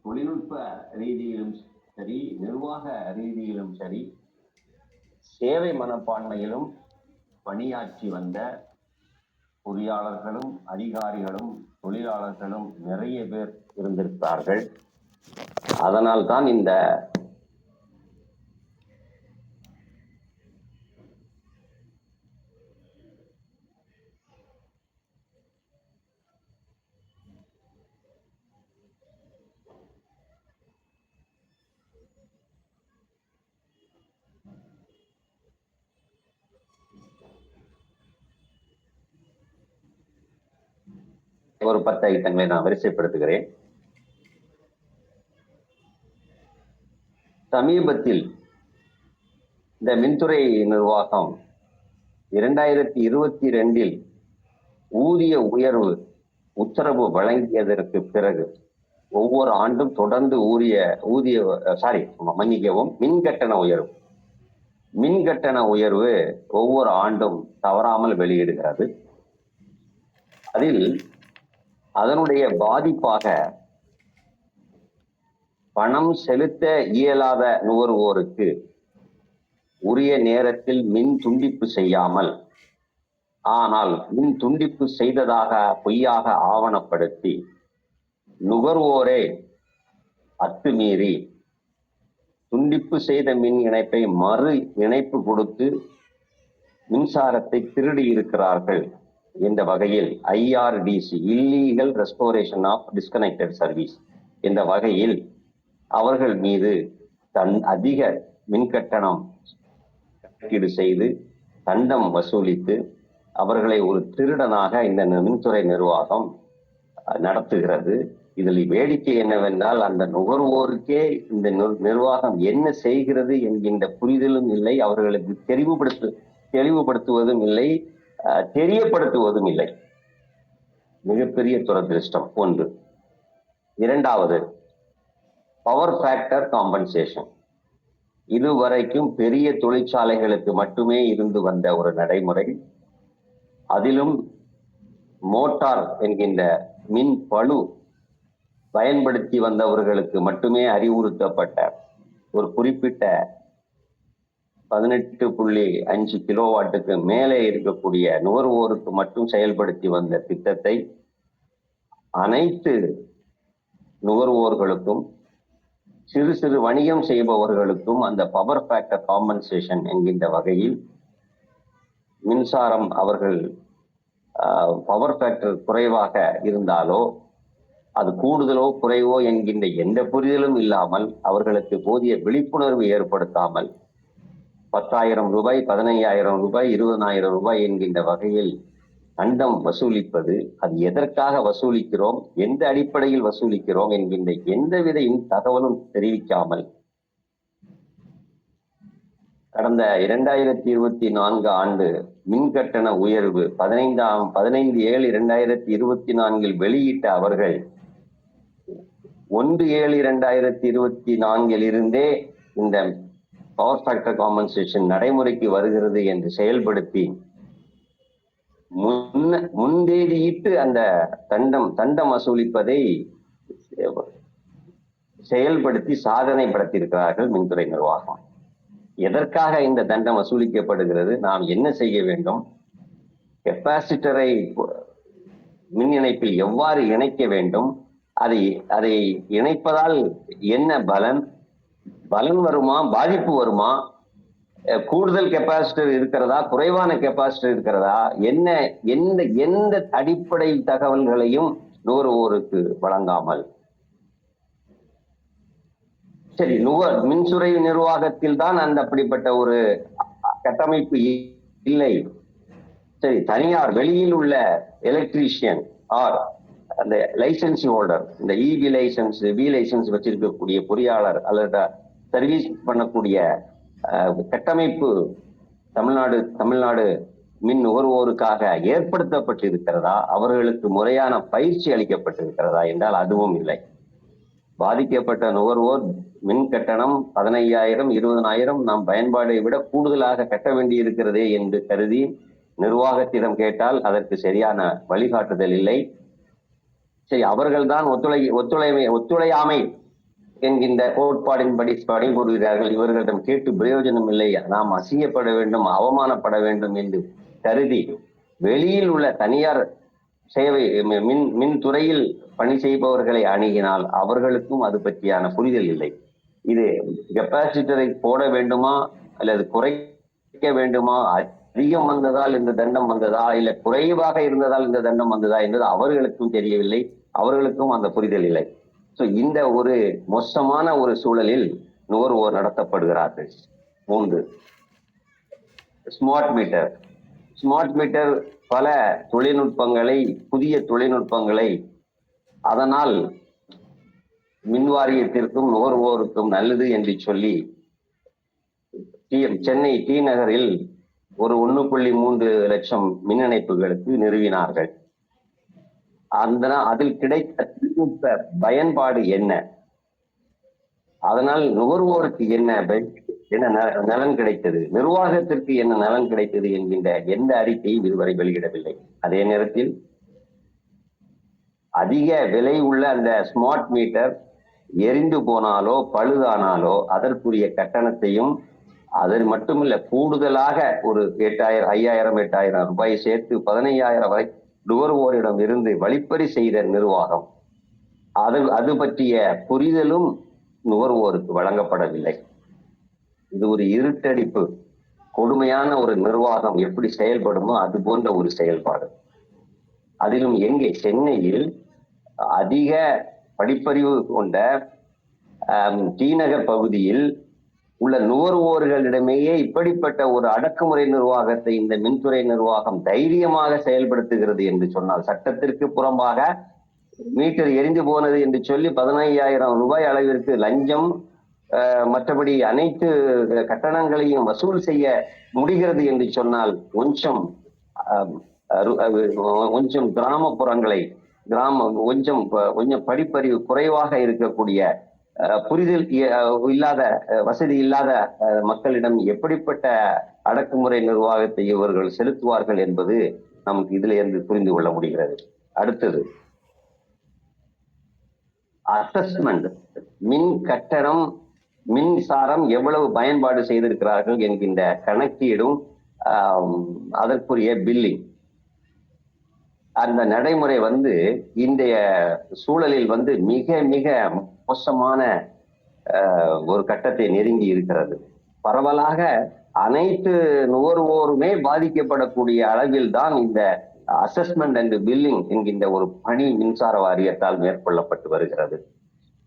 தொழில்நுட்ப ரீதியிலும் சரி, நிர்வாக ரீதியிலும் சரி, சேவை மனப்பான்மையிலும் பணியாற்றி வந்த பொறியாளர்களும் அதிகாரிகளும் தொழிலாளர்களும் நிறைய பேர் இருந்திருக்கிறார்கள். அதனால் தான் இந்த ஒரு 10 ஐட்டங்களை நான் வரிசைப்படுத்துகிறேன். சமீபத்தில் இந்த மின்துறை நிர்வாகம் 2022 ஊதிய உயர்வு உத்தரவு வழங்கியதற்கு பிறகு ஒவ்வொரு ஆண்டும் தொடர்ந்து மின்கட்டண உயர்வு ஒவ்வொரு ஆண்டும் தவறாமல் வெளியிடுகிறது. அதில் அதனுடைய பாதிப்பாக பணம் செலுத்த இயலாத நுகர்வோருக்கு உரிய நேரத்தில் மின் துண்டிப்பு செய்யாமல், ஆனால் மின் துண்டிப்பு செய்ததாக பொய்யாக ஆவணப்படுத்தி நுகர்வோரே அத்துமீறி துண்டிப்பு செய்த மின் இணைப்பை மறு இணைப்பு கொடுத்து மின்சாரத்தை திருடி இருக்கிறார்கள் என்ற வகையில் IRDC, illegal restoration of disconnected service என்ற வகையில் அவர்கள் மீது அதிக மின்கட்டணம் கணக்கீடு செய்து தண்டம் வசூலித்து அவர்களை ஒரு திருடனாக இந்த மின்துறை நிர்வாகம் நடத்துகிறது. இதில் வேடிக்கை என்னவென்றால், அந்த நுகர்வோருக்கே இந்த நிர்வாகம் என்ன செய்கிறது என்கின்ற புரிதலும் இல்லை, அவர்களுக்கு தெளிவுபடுத்துவதும் இல்லை, தெரியப்படுத்துவதும் இல்லை. மிகப்பெரிய துரதிருஷ்டம் ஒன்று. இரண்டாவது, பவர் ஃபேக்டர் காம்பன்சேஷன். இதுவரைக்கும் பெரிய தொழிற்சாலைகளுக்கு மட்டுமே இருந்து வந்த ஒரு நடைமுறை. அதிலும் மோட்டார் என்கின்ற மின் பளு பயன்படுத்தி வந்தவர்களுக்கு மட்டுமே அறிவுறுத்தப்பட்ட ஒரு குறிப்பிட்ட 18.5 கிலோவாட்டுக்கு மேலே இருக்கக்கூடிய நுகர்வோருக்கு மட்டும் செயல்படுத்தி வந்த திட்டத்தை அனைத்து நுகர்வோர்களுக்கும், சிறு சிறு வணிகம் செய்பவர்களுக்கும் அந்த பவர் ஃபேக்டர் காம்பன்சேஷன் என்கின்ற வகையில் மின்சாரம் அவர்கள் பவர் ஃபேக்டர் குறைவாக இருந்தாலோ அது கூடுதலோ குறைவோ என்கின்ற எந்த புரிதலும் இல்லாமல், அவர்களுக்கு போதிய விழிப்புணர்வு ஏற்படுத்தாமல் 10,000 ரூபாய், 15,000 ரூபாய், 20,000 ரூபாய் என்கின்ற வகையில் தண்டம் வசூலிப்பது, அது எதற்காக வசூலிக்கிறோம், எந்த அடிப்படையில் வசூலிக்கிறோம் என்கின்ற எந்தவித தகவலும் தெரிவிக்காமல் கடந்த 2024 ஆண்டு மின்கட்டண உயர்வு 15/7/2024 வெளியிட்ட அவர்கள் 1/7/2024 இருந்தே இந்த பவர் ஃபேக்டர் காம்பன்சேஷன் நடைமுறைக்கு வருகிறது என்று செயல்படுத்தி முன்தேதியிட்டு அந்த தண்டம் வசூலிப்பதை செயல்படுத்தி சாதனை படுத்தியிருக்கிறார்கள் மின்துறை நிர்வாகம். எதற்காக இந்த தண்டம் வசூலிக்கப்படுகிறது? நாம் என்ன செய்ய வேண்டும்? கெப்பாசிட்டரை மின் இணைப்பில் எவ்வாறு இணைக்க வேண்டும்? அதை இணைப்பதால் என்ன பலன் வருமா, பாதிப்பு வருமா, கூடுதல் கெப்பாசிட்டர் இருக்கிறதா, குறைவான கெப்பாசிட்டர் இருக்கிறதா, எந்த அடிப்படை தகவல்களையும் நுகர்வோருக்கு வழங்காமல், சரி மின்துறை நிர்வாகத்தில் தான் அந்த அப்படிப்பட்ட ஒரு கட்டமைப்பு இல்லை, சரி தனியார் வெளியில் உள்ள எலக்ட்ரீஷியன் ஆர் அந்த லைசன்ஸ் ஹோல்டர், இந்த வி லைசன்ஸ் வச்சிருக்கக்கூடிய பொறியாளர் அல்லது சர்வீஸ் பண்ணக்கூடிய கட்டமைப்பு தமிழ்நாடு மின் நுகர்வோருக்காக ஏற்படுத்தப்பட்டிருக்கிறதா, அவர்களுக்கு முறையான பயிற்சி அளிக்கப்பட்டிருக்கிறதா என்றால் அதுவும் இல்லை. பாதிக்கப்பட்ட நுகர்வோர் மின் கட்டணம் 15,000, 20,000 நாம் பயன்பாடை விட கூடுதலாக கட்ட வேண்டி இருக்கிறதே என்று கருதி நிர்வாகத்திடம் கேட்டால் அதற்கு சரியான வழிகாட்டுதல் இல்லை. சரி, அவர்கள்தான் ஒத்துழையாமை என்கின்ற கோட்பாடின்படி பணிபுரிகிறார்கள். இவர்களிடம் கேட்டு பிரயோஜனம் இல்லை, நாம் அசிங்கப்பட வேண்டும், அவமானப்பட வேண்டும் என்று கருதி வெளியில் உள்ள தனியார் சேவை மின்துறையில் பணி செய்பவர்களை அணுகினால் அவர்களுக்கும் அது பற்றியான புரிதல் இல்லை. இது கெப்பாசிட்டரை போட வேண்டுமா அல்லது குறைக்க வேண்டுமா, அதிகம் வந்ததால் இந்த தண்டம் வந்ததா இல்ல குறைவாக இருந்ததால் இந்த தண்டம் வந்ததா என்பது அவர்களுக்கும் தெரியவில்லை, அவர்களுக்கும் அந்த புரிதல் இல்லை. இந்த ஒரு மோசமான ஒரு சூழலில் நுகர்வோர் நடத்தப்படுகிறார்கள். 3, ஸ்மார்ட் மீட்டர். ஸ்மார்ட் மீட்டர் பல தொழில்நுட்பங்களை, புதிய தொழில்நுட்பங்களை அதனால் மின் வாரியத்திற்கும் நுகர்வோருக்கும் நல்லது என்று சொல்லி சென்னை டி நகரில் ஒரு 1.3 லட்சம் மின் இணைப்புகளுக்கு நிறுவினார்கள். அதில் கிடைத்த தொழில்நுட்ப பயன்பாடு என்ன, அதனால் நுகர்வோருக்கு என்ன நலன் கிடைத்தது, நிர்வாகத்திற்கு என்ன நலன் கிடைத்தது என்கின்ற எந்த அறிக்கையும் இதுவரை வெளியிடவில்லை. அதே நேரத்தில் அதிக விலை உள்ள அந்த ஸ்மார்ட் மீட்டர் எரிந்து போனாலோ பழுதானாலோ அதற்குரிய கட்டணத்தையும், அது மட்டுமில்ல கூடுதலாக ஒரு 5000 8000 ரூபாய் சேர்த்து 15,000 வரை நுகர்வோரிடம் இருந்து வழிப்பறி செய்த நிர்வாகம், அது பற்றிய புரிதலும் நுகர்வோருக்கு வழங்கப்படவில்லை. இது ஒரு இருட்டடிப்பு, கொடுமையான ஒரு நிர்வாகம் எப்படி செயல்படுமோ அது போன்ற ஒரு செயல்பாடு. அதிலும் எங்கே சென்னையில் அதிக படிப்பறிவு கொண்ட டி நகர் பகுதியில் உள்ள நுகர்வோர்களிடமேயே இப்படிப்பட்ட ஒரு அடக்குமுறை நிர்வாகத்தை இந்த மின்துறை நிர்வாகம் தைரியமாக செயல்படுத்துகிறது என்று சொன்னால், சட்டத்திற்கு புறம்பாக மீட்டர் எரிந்து போனது என்று சொல்லி 15,000 ரூபாய் அளவிற்கு லஞ்சம், மற்றபடி அனைத்து கட்டணங்களையும் வசூல் செய்ய முடிகிறது என்று சொன்னால், கொஞ்சம் கிராமப்புறங்களை கொஞ்சம் படிப்பறிவு குறைவாக இருக்கக்கூடிய, புரிதல் இல்லாத, வசதி இல்லாத மக்களிடம் எப்படிப்பட்ட அடக்குமுறை நிர்வாகத்தை இவர்கள் செலுத்துவார்கள் என்பது நமக்கு இதுல இருந்து புரிந்து கொள்ள முடிகிறது. அடுத்தது அசஸ்மெண்ட். மின் கட்டணம், மின்சாரம் எவ்வளவு பயன்பாடு செய்திருக்கிறார்கள் என்கின்ற கணக்கீடும் அதற்குரிய பில்லிங், அந்த நடைமுறை இன்றைய சூழலில் மிக மிக மோசமான ஒரு கட்டத்தை நெருங்கி இருக்கிறது. பரவலாக அனைத்து நுகர்வோருமே பாதிக்கப்படக்கூடிய அளவில் தான் இந்த அசஸ்மெண்ட் அண்ட் பில்லிங் என்கின்ற ஒரு பணி மின்சார வாரியத்தால் மேற்கொள்ளப்பட்டு வருகிறது.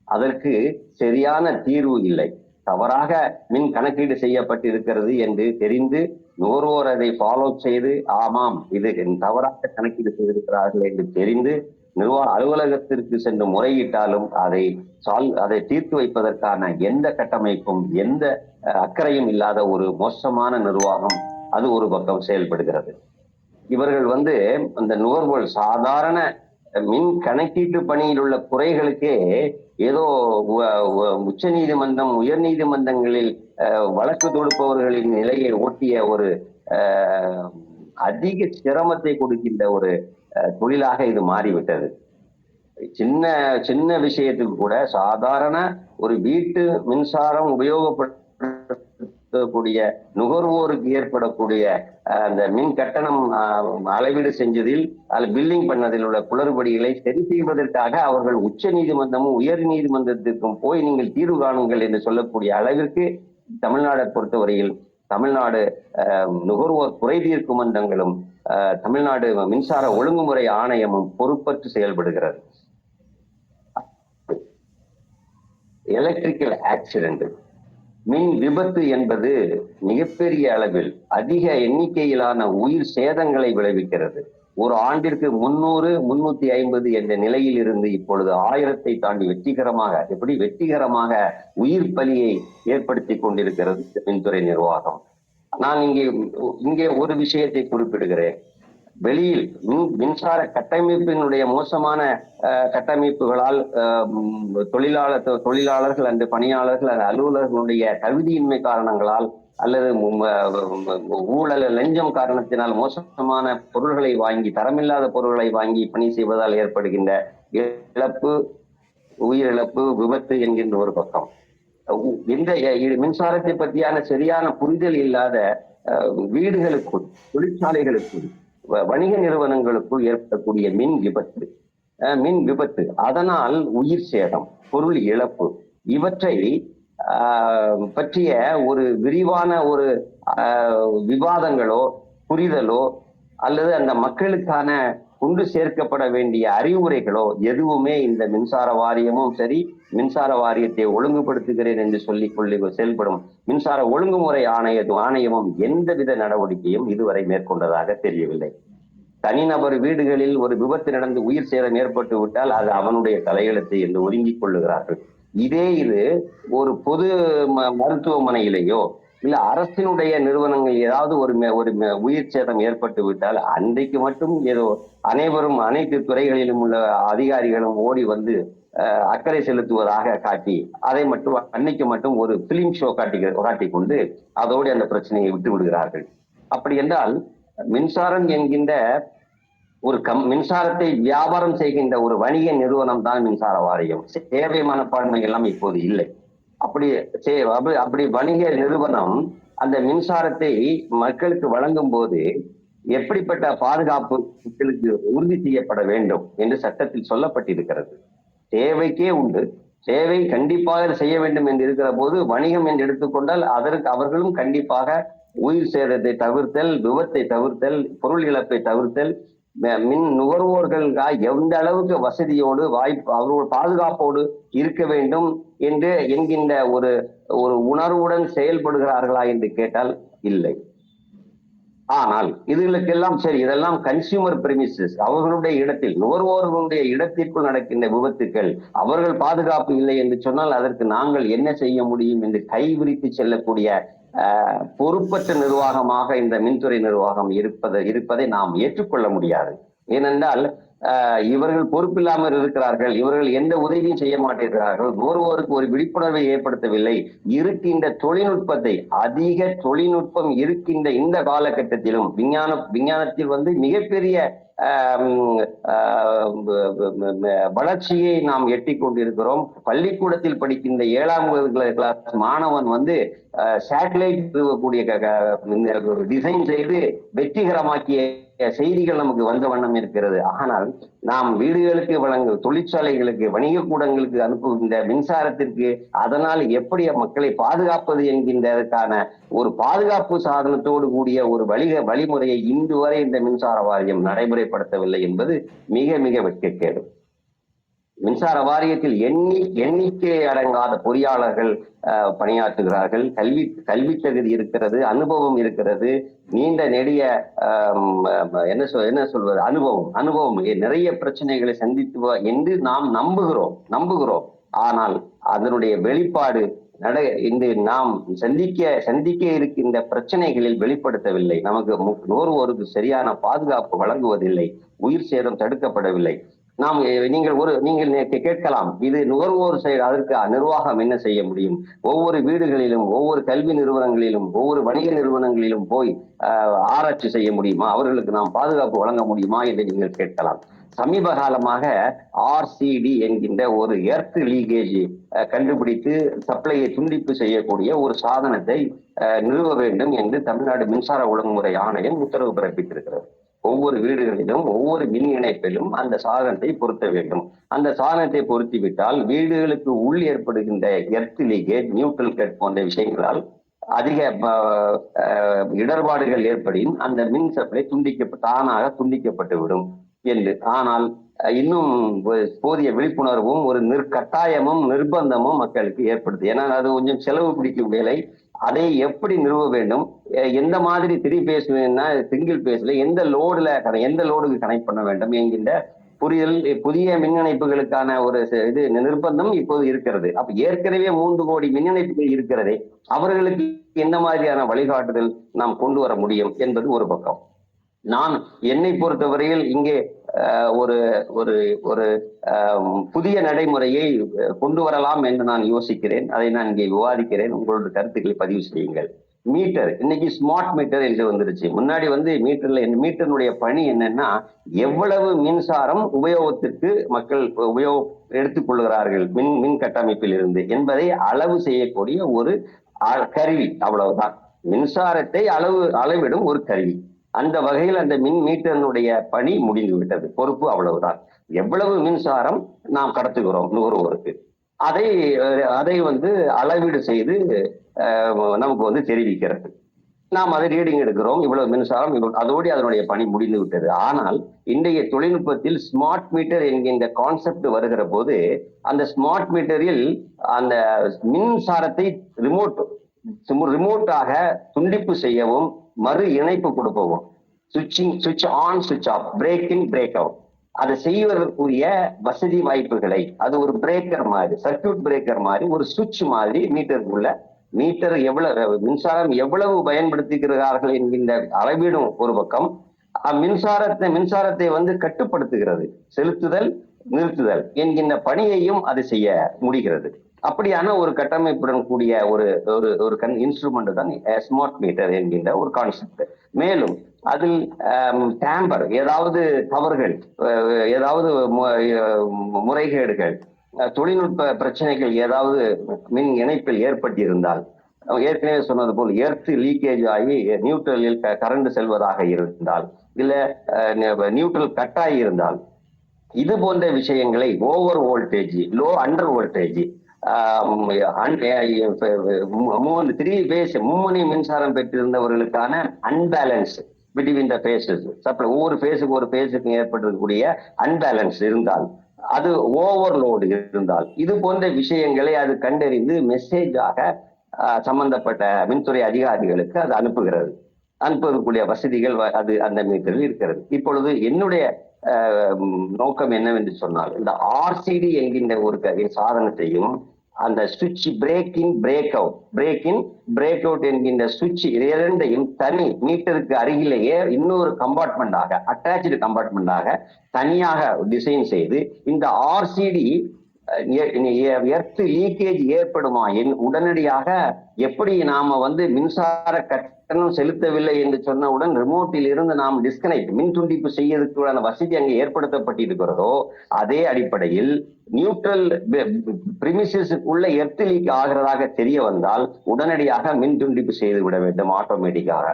அதற்கு சரியான தீர்வு இல்லை. தவறாக மின் கணக்கீடு செய்யப்பட்டிருக்கிறது என்று தெரிந்து நுகர்வோர் அதை ஃபாலோ செய்து, ஆமாம் இது தவறாக கணக்கீடு செய்திருக்கிறார்கள் என்று தெரிந்து நிர்வாக அலுவலகத்திற்கு சென்று முறையிட்டாலும் அதை தீர்த்து வைப்பதற்கான எந்த கட்டமைப்பும் எந்த அக்கறையும் இல்லாத ஒரு மோசமான நிர்வாகம் அது ஒரு பக்கம் செயல்படுகிறது. இவர்கள் அந்த நுகர்வோர் சாதாரண மின் கணக்கீட்டு பணியில் உள்ள குறைகளுக்கே ஏதோ உச்ச நீதிமன்றம், உயர் நீதிமன்றங்களில் வழக்கு தொடுப்பவர்களின் நிலையை ஓட்டிய ஒரு அதிக சிரமத்தை கொடுக்கின்ற ஒரு தொழிலாக இது மாறிவிட்டது. சின்ன சின்ன விஷயத்துக்கு கூட சாதாரண ஒரு வீட்டு மின்சாரம் உபயோகப்படுத்தக்கூடிய நுகர்வோருக்கு ஏற்படக்கூடிய அந்த மின் கட்டணம் அளவீடு செஞ்சதில் பில்லிங் பண்ணதில் உள்ள குளறுபடிகளை சரி செய்வதற்காக அவர்கள் உச்ச நீதிமன்றமும் உயர் நீதிமன்றத்திற்கும் போய் நீங்கள் தீர்வு காணுங்கள் என்று சொல்லக்கூடிய அளவிற்கு தமிழ்நாடை பொறுத்தவரையில் தமிழ்நாடு நுகர்வோர் குறை தீர்க்கும் மன்றங்களும் தமிழ்நாடு மின்சார ஒழுங்குமுறை ஆணையமும் பொறுப்பற்று செயல்படுகிறது. எலக்ட்ரிக்கல் ஆக்சிடென்ட், மின் விபத்து என்பது மிகப்பெரிய அளவில் அதிக எண்ணிக்கையிலான உயிர் சேதங்களை விளைவிக்கிறது. ஒரு ஆண்டிற்கு 300, 350 என்ற நிலையில் இருந்து இப்பொழுது 1000 தாண்டி வெற்றிகரமாக உயிர் பலியை ஏற்படுத்தி கொண்டிருக்கிறது மின்துறை நிர்வாகம். நான் இங்கே ஒரு விஷயத்தை குறிப்பிடுகிறேன். வெளியில் மின்சார கட்டமைப்பினுடைய மோசமான கட்டமைப்புகளால் தொழிலாளர்கள் அந்த பணியாளர்கள் அந்த அலுவலர்களுடைய தகுதியின்மை காரணங்களால் அல்லது ஊழல் லஞ்சம் காரணத்தினால் மோசமான பொருள்களை வாங்கி, தரமில்லாத பொருள்களை வாங்கி பணி செய்வதால் ஏற்படுகின்ற இழப்பு உயிரிழப்பு, விபத்து என்கின்ற ஒரு பக்கம். இந்த மின்சாரத்தை பற்றியான சரியான புரிதல் இல்லாத வீடுகளுக்குள், தொழிற்சாலைகளுக்குள், வணிக நிறுவனங்களுக்குள் ஏற்படக்கூடிய மின் விபத்து, அதனால் உயிர் சேதம், பொருள் இழப்பு, இவற்றை பற்றிய ஒரு விரிவான ஒரு விவாதங்களோ, புரிதலோ, அல்லது அந்த மக்களுக்கான கொண்டு சேர்க்கப்பட வேண்டிய அறிவுரைகளோ எதுவுமே இந்த மின்சார வாரியமும் சரி, மின்சார வாரியத்தை ஒழுங்குபடுத்துகிறேன் என்று சொல்லிக் கொள்ளி செயல்படும் மின்சார ஒழுங்குமுறை ஆணையமும் எந்தவித நடவடிக்கையும் இதுவரை மேற்கொண்டதாக தெரியவில்லை. தனிநபர் வீடுகளில் ஒரு விபத்து நடந்து உயிர் சேதம் ஏற்பட்டு விட்டால் அது அவனுடைய தலையெழுத்து என்று ஒதுங்கிக் கொள்ளுகிறார்கள். இது ஒரு பொது மருத்துவமனையிலேயோ இல்ல அரசினுடைய நிறுவனங்கள் ஏதாவது ஒரு உயிர் சேதம் ஏற்பட்டு விட்டால் அன்றைக்கு மட்டும் ஏதோ அனைவரும் அனைத்து துறைகளிலும் உள்ள அதிகாரிகளும் ஓடி வந்து அக்கறை செலுத்துவதாக காட்டி அதை மட்டும் அன்னைக்கு மட்டும் ஒரு பிலிம் ஷோ காட்டிக்கொண்டு அதோடு அந்த பிரச்சனையை விட்டு விடுகிறார்கள். அப்படி என்றால் மின்சாரம் என்கின்ற ஒரு மின்சாரத்தை வியாபாரம் செய்கின்ற ஒரு வணிக நிறுவனம் தான் மின்சார வாரியம். சேவை மனப்பான்மை எல்லாம் இப்போது இல்லை. அப்படி வணிக நிறுவனம் அந்த மின்சாரத்தை மக்களுக்கு வழங்கும் போது எப்படிப்பட்ட பாதுகாப்பு மக்களுக்கு உறுதி செய்யப்பட வேண்டும் என்று சட்டத்தில் சொல்லப்பட்டிருக்கிறது. சேவைக்கே உண்டு, சேவை கண்டிப்பாக செய்ய வேண்டும் என்று இருக்கிற போது வணிகம் என்று எடுத்துக்கொண்டால் அதற்கு அவர்களும் கண்டிப்பாக உயிர் சேதத்தை தவிர்த்தல், விபத்தை தவிர்த்தல், பொருள் இழப்பை தவிர்த்தல், மின் நுகர்வோர்கள் எந்த அளவுக்கு வசதியோடு அவர்கள் பாதுகாப்போடு இருக்க வேண்டும் என்று என்கின்ற ஒரு உணர்வுடன் செயல்படுகிறார்களா என்று கேட்டால் இல்லை. ஆனால் இதுகளுக்கெல்லாம் சரி, இதெல்லாம் கன்சியூமர் பிரிமிசஸ், அவர்களுடைய இடத்தில், நுகர்வோர்களுடைய இடத்திற்குள் நடக்கின்ற விபத்துக்கள், அவர்கள் பாதுகாப்பு இல்லை என்று சொன்னால் அதற்கு நாங்கள் என்ன செய்ய முடியும் என்று கைவிரித்து செல்லக்கூடிய பொறுப்பற்ற நிர்வாகமாக இந்த மின்துறை நிர்வாகம் இருப்பதை நாம் ஏற்றுக்கொள்ள முடியாது. ஏனென்றால் இவர்கள் பொறுப்பில்லாமல் இருக்கிறார்கள், இவர்கள் எந்த உதவியும் செய்ய மாட்டேங்கிறார்கள், நுகர்வோருக்கு ஒரு விழிப்புணர்வை ஏற்படுத்தவில்லை. இருக்கின்ற தொழில்நுட்பத்தை, அதிக தொழில்நுட்பம் இருக்கின்ற இந்த காலகட்டத்திலும் விஞ்ஞானத்தில் மிகப்பெரிய வளர்ச்சியை நாம் எட்டி கொண்டிருக்கிறோம். பள்ளிக்கூடத்தில் படிக்கின்ற 7ஆம் கிளாஸ் மாணவன் சேட்டலைட் டிசைன் செய்து வெற்றிகரமாக்கிய செய்திகள் நமக்கு வந்த வண்ணம் இருக்கிறது. ஆனால் நாம் வீடுகளுக்கு வழங்கும், தொழிற்சாலைகளுக்கு, வணிக கூடங்களுக்கு அனுப்புகின்ற மின்சாரத்திற்கு அதனால் எப்படி மக்களை பாதுகாப்பது என்கின்றதற்கான ஒரு பாதுகாப்பு சாதனத்தோடு கூடிய ஒரு வழிமுறையை இன்று வரை இந்த மின்சார வாரியம் நடைமுறைப்படுத்தவில்லை என்பது மிக மிக வெட்கக்கேடு. மின்சார வாரியத்தில் எண்ணிக்கை அடங்காத பொறியாளர்கள் பணியாற்றுகிறார்கள். கல்வி தகுதி இருக்கிறது, அனுபவம் இருக்கிறது, நீண்ட நெடிய என்ன சொல்வது அனுபவம் நிறைய பிரச்சனைகளை சந்தித்து என்று நாம் நம்புகிறோம். ஆனால் அதனுடைய வெளிப்பாடு இன்று நாம் சந்திக்க இருக்கின்ற பிரச்சனைகளில் வெளிப்படுத்தவில்லை. நமக்கு நுகர்வோருக்கு சரியான பாதுகாப்பு வழங்குவதில்லை, உயிர் சேதம் தடுக்கப்படவில்லை. நீங்கள் கேட்கலாம், இது நுகர்வோர் அதற்கு நிர்வாகம் என்ன செய்ய முடியும்? ஒவ்வொரு வீடுகளிலும், ஒவ்வொரு கல்வி நிறுவனங்களிலும், ஒவ்வொரு வணிக நிறுவனங்களிலும் போய் ஆராய்ச்சி செய்ய முடியுமா? அவர்களுக்கு நாம் பாதுகாப்பு வழங்க முடியுமா என்று நீங்கள் கேட்கலாம். சமீப காலமாக RCD என்கின்ற ஒரு எர்த் லீகேஜ் கண்டுபிடித்து சப்ளையை துண்டிப்பு செய்யக்கூடிய ஒரு சாதனத்தை நிறுவ வேண்டும் என்று தமிழ்நாடு மின்சார ஒழுங்குமுறை ஆணையம் உத்தரவு பிறப்பித்திருக்கிறது. ஒவ்வொரு வீடுகளிலும், ஒவ்வொரு மின் இணைப்பிலும் அந்த சாதனத்தை பொருத்த வேண்டும். அந்த சாதனத்தை பொருத்திவிட்டால் வீடுகளுக்கு உள் ஏற்படுகின்ற எர்த் லீகேஜ், நியூட்ரல் கட் போன்ற விஷயங்களால் அதிக இடர்பாடுகள் ஏற்படின் அந்த மின் சப்ளை தானாக துண்டிக்கப்பட்டுவிடும் என்று. ஆனால் இன்னும் போதிய விழிப்புணர்வும் ஒரு கட்டாயமும் நிர்பந்தமும் மக்களுக்கு ஏற்படுது. ஏன்னா அது கொஞ்சம் செலவு பிடிக்கும் வேலை. அதை எப்படி நிறுவ வேண்டும், எந்த மாதிரி 3 பேஸ் சிங்கிள் பேஸ்ல எந்த லோடுக்கு கனெக்ட் பண்ண வேண்டும் என்கின்ற புரிதல் புதிய மின் இணைப்புகளுக்கான ஒரு நிர்பந்தம் இப்போது இருக்கிறது. அப்ப ஏற்கனவே 3 கோடி மின் இணைப்புகள் இருக்கிறதே, அவர்களுக்கு எந்த மாதிரியான வழிகாட்டுதல் நாம் கொண்டு வர முடியும் என்பது ஒரு பக்கம். என்னை பொறுத்தவரையில் இங்கே ஒரு ஒரு புதிய நடைமுறையை கொண்டு வரலாம் என்று நான் யோசிக்கிறேன். அதை நான் இங்கே விவாதிக்கிறேன். உங்களோட கருத்துக்களை பதிவு செய்யுங்கள். மீட்டர் இன்னைக்கு ஸ்மார்ட் மீட்டர் என்று வந்துருச்சு. முன்னாடி வந்து மீட்டருடைய பணி என்னன்னா, எவ்வளவு மின்சாரம் உபயோகத்திற்கு மக்கள் எடுத்துக் கொள்கிறார்கள் மின் கட்டமைப்பில் இருந்து என்பதை அளவு செய்யக்கூடிய ஒரு கருவி, அவ்வளவுதான். மின்சாரத்தை அளவிடும் ஒரு கருவி. அந்த வகையில் அந்த மின் மீட்டருடைய பணி முடிந்து விட்டது. பொறுப்பு அவ்வளவுதான். எவ்வளவு மின்சாரம் நாம் கடத்துகிறோம் நுகர்வோருக்கு, அதை வந்து அளவீடு செய்து நமக்கு வந்து தெரிவிக்கிறது. நாம் அதை ரீடிங் எடுக்கிறோம், இவ்வளவு மின்சாரம், அதோடு அதனுடைய பணி முடிந்து விட்டது. ஆனால் இன்றைய தொழில்நுட்பத்தில் ஸ்மார்ட் மீட்டர் என்கின்ற கான்செப்ட் வருகிற போது, அந்த ஸ்மார்ட் மீட்டரில் அந்த மின்சாரத்தை ரிமோட்டாக துண்டிப்பு செய்யவும், மறு இணைப்பு கொடுக்கவும், சுவிட்ச் ஆன் சுவிட்ச் of, break in break out, அதை செய்வதற்குரிய வசதி வாய்ப்புகளை, அது ஒரு பிரேக்கர் மாதிரி, சர்க்கியூட் பிரேக்கர் மாதிரி, ஒரு சுவிட்ச் மாதிரி மீட்டருக்குள்ள, மீட்டர் எவ்வளவு மின்சாரம் எவ்வளவு பயன்படுத்துகிறார்கள் என்கின்ற அளவீடும் ஒரு பக்கம், மின்சாரத்தை வந்து கட்டுப்படுத்துகிறது, செலுத்துதல் நிறுத்துதல் என்கின்ற பணியையும் அது செய்ய முடிகிறது. அப்படியான ஒரு கட்டமைப்புடன் கூடிய ஒரு இன்ஸ்ட்ருமெண்ட் தான் ஸ்மார்ட் மீட்டர் என்கின்ற ஒரு கான்செப்ட். மேலும் அதில் டேம்பர், ஏதாவது தவறுகள், ஏதாவது முறைகேடுகள், தொழில்நுட்ப பிரச்சனைகள் ஏதாவது மின் இணைப்பில் ஏற்பட்டிருந்தால், ஏற்கனவே சொன்னது போல் எர்த் லீக்கேஜ் ஆகி நியூட்ரலில் கரண்ட் செல்வதாக இருந்தால், இல்ல நியூட்ரல் கட் ஆகி இருந்தால், இது போன்ற விஷயங்களை over voltage, low under voltage, 3 phase மும்முனை மின்சாரம் பெற்றிருந்தவர்களுக்கான அன்பேலன்ஸ் பிட்வீன் த பேசஸ், ஒவ்வொரு பேஸுக்கு ஒரு பேஸுக்கு ஏற்பட்டிருக்கக்கூடிய அன்பேலன்ஸ் இருந்தால், அது ஓவர்லோடு இருந்தால், இது போன்ற விஷயங்களை அது கண்டறிந்து மெசேஜாக சம்பந்தப்பட்ட மின்துறை அதிகாரிகளுக்கு அது அனுப்புவதற்குரிய வசதிகள் அது அந்த மீட்டரில் இருக்கிறது. இப்பொழுது என்னுடைய நோக்கம் என்னவென்று சொன்னால், இந்த ஆர்சிடி என்கின்ற ஒரு சாதனத்தையும், அந்த சுவிட்ச் பிரேக் இன் பிரேக் அவுட் என்கின்ற சுவிட்ச் இரண்டையும் தனி மீட்டருக்கு அருகிலேயே இன்னொரு கம்பார்ட்மெண்டாக, அட்டாச்சு கம்பார்ட்மெண்டாக தனியாக டிசைன் செய்து, இந்த ஆர்சிடி எர்த் லீக்கேஜ் ஏற்படுமா உடனடியாக, எப்படி நாம வந்து மின்சார கட்டணம் செலுத்தவில்லை என்று சொன்னவுடன் ரிமோட்டில் இருந்து நாம் டிஸ்கனெக்ட், மின் துண்டிப்பு செய்யறதுக்கான வசதி அங்கே ஏற்படுத்தப்பட்டிருக்கிறதோ, அதே அடிப்படையில் நியூட்ரல் பிரிமிசஸுக்குள்ள எர்த் லீக் ஆகிறதாக தெரிய வந்தால் உடனடியாக மின் துண்டிப்பு செய்து விட வேண்டும் ஆட்டோமேட்டிக்காக.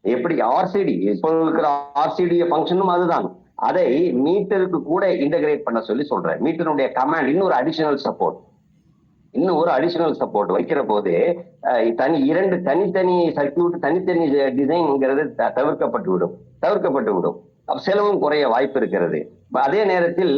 எப்படி ஆர்சிடி, இப்போ இருக்கிற ஆர்சிடி ஃபங்க்ஷனும் அதுதான். அதை மீட்டருக்கு கூட இன்டகிரேட் பண்ண சொல்றேன். மீட்டருடைய கமாண்ட் இன்னொரு அடிஷனல் சப்போர்ட் வைக்கிற போது இரண்டு தனித்தனி சர்க்கியூட், தனித்தனி டிசைன்ங்கிறது தவிர்க்கப்பட்டு விடும். செலவும் குறைய வாய்ப்பு இருக்கிறது. அதே நேரத்தில்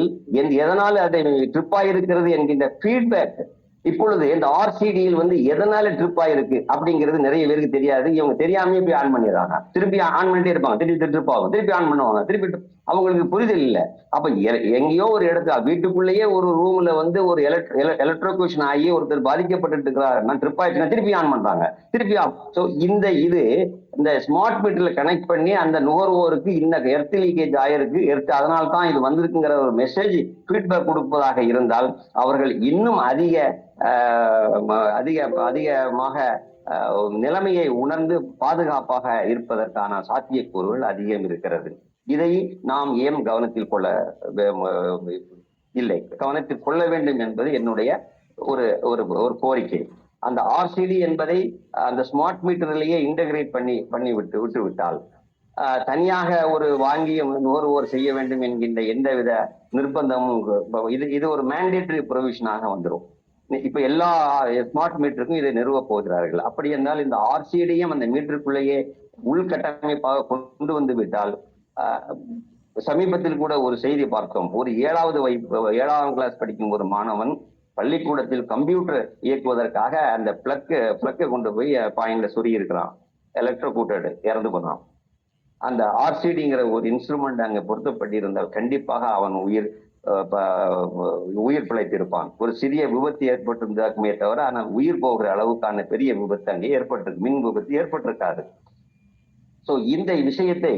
எதனால அதை ட்ரிப் ஆயிருக்கிறது என்கின்ற ஃபீட்பேக், இப்பொழுது இந்த ஆர்சிடியில் வந்து எதனால ட்ரிப் ஆயிருக்கு அப்படிங்கிறது நிறைய பேருக்கு தெரியாது. இவங்க தெரியாமே போய் ஆன் பண்ணிடுறாங்க, திருப்பி ஆன் பண்ணிட்டே இருப்பாங்க, திருப்பி ட்ரிப் ஆகும், திருப்பி ஆன் பண்ணுவாங்க, திருப்பி அவங்களுக்கு புரிதல் இல்லை. அப்ப எங்கேயோ ஒரு இடத்துல வீட்டுக்குள்ளேயே ஒரு ரூம்ல வந்து ஒரு எலக்ட்ரோகூஷன் ஆகி ஒருத்தர் பாதிக்கப்பட்டு இருக்கிறார், ட்ரிப் ஆயிடுச்சுன்னா திருப்பி ஆன் பண்றாங்க, திருப்பி ஆஃப். ஸோ இந்த ஸ்மார்ட் மீட்டர்ல கனெக்ட் பண்ணி அந்த நுகர்வோருக்கு இந்த எர்த் லீக்கேஜ் ஆயிருக்கு, அதனால தான் இது வந்திருக்குங்கிற ஒரு மெசேஜ் ஃபீட்பேக் கொடுப்பதாக இருந்தால், அவர்கள் இன்னும் அதிகமாக நிலைமையை உணர்ந்து பாதுகாப்பாக இருப்பதற்கான சாத்தியக்கூறுகள் அதிகம் இருக்கிறது. இதை நாம் ஏன் கவனத்தில் கொள்ள வேண்டும் என்பது என்னுடைய ஒரு கோரிக்கை. அந்த ஆர்சிடி என்பதை அந்த ஸ்மார்ட் மீட்டரிலேயே இன்டகிரேட் பண்ணி விட்டால், தனியாக ஒரு வாங்கிய நுகர்வோர் செய்ய வேண்டும் என்கின்ற எந்தவித நிர்பந்தமும், இது ஒரு மேண்டேட்டரி ப்ரொவிஷனாக வந்துடும். இப்ப எல்லா ஸ்மார்ட் மீட்டருக்கும் இதை நிறுவ போகிறார்கள். அப்படி என்றால் இந்த ஆர்சிடியும் அந்த மீட்டருக்குள்ளேயே உள்கட்டமைப்பாக கொண்டு வந்து விட்டால், சமீபத்தில் கூட ஒரு செய்தி பார்த்தோம். ஒரு 7ஆம் கிளாஸ் படிக்கும் ஒரு மாணவன் பள்ளிக்கூடத்தில் கம்ப்யூட்டர் இயக்குவதற்காக அந்த பிளக்கை கொண்டு போய் பாயிண்ட்ல சொருகி இருக்கிறான், எலக்ட்ரோகூட்டட், இறந்து போனான். அந்த ஆர்சிடிங்கிற ஒரு இன்ஸ்ட்ருமெண்ட் அங்க பொருத்தப்பட்டிருந்தால் கண்டிப்பாக அவன் உயிர் பிழைத்திருப்பான். ஒரு சிறிய விபத்து ஏற்பட்டிருந்தாக்குமே தவிர, ஆனால் உயிர் போகிற அளவுக்கான பெரிய விபத்து அங்கே ஏற்பட்டிருக்கு, மின் விபத்து ஏற்பட்டிருக்காது. சோ இந்த விஷயத்தை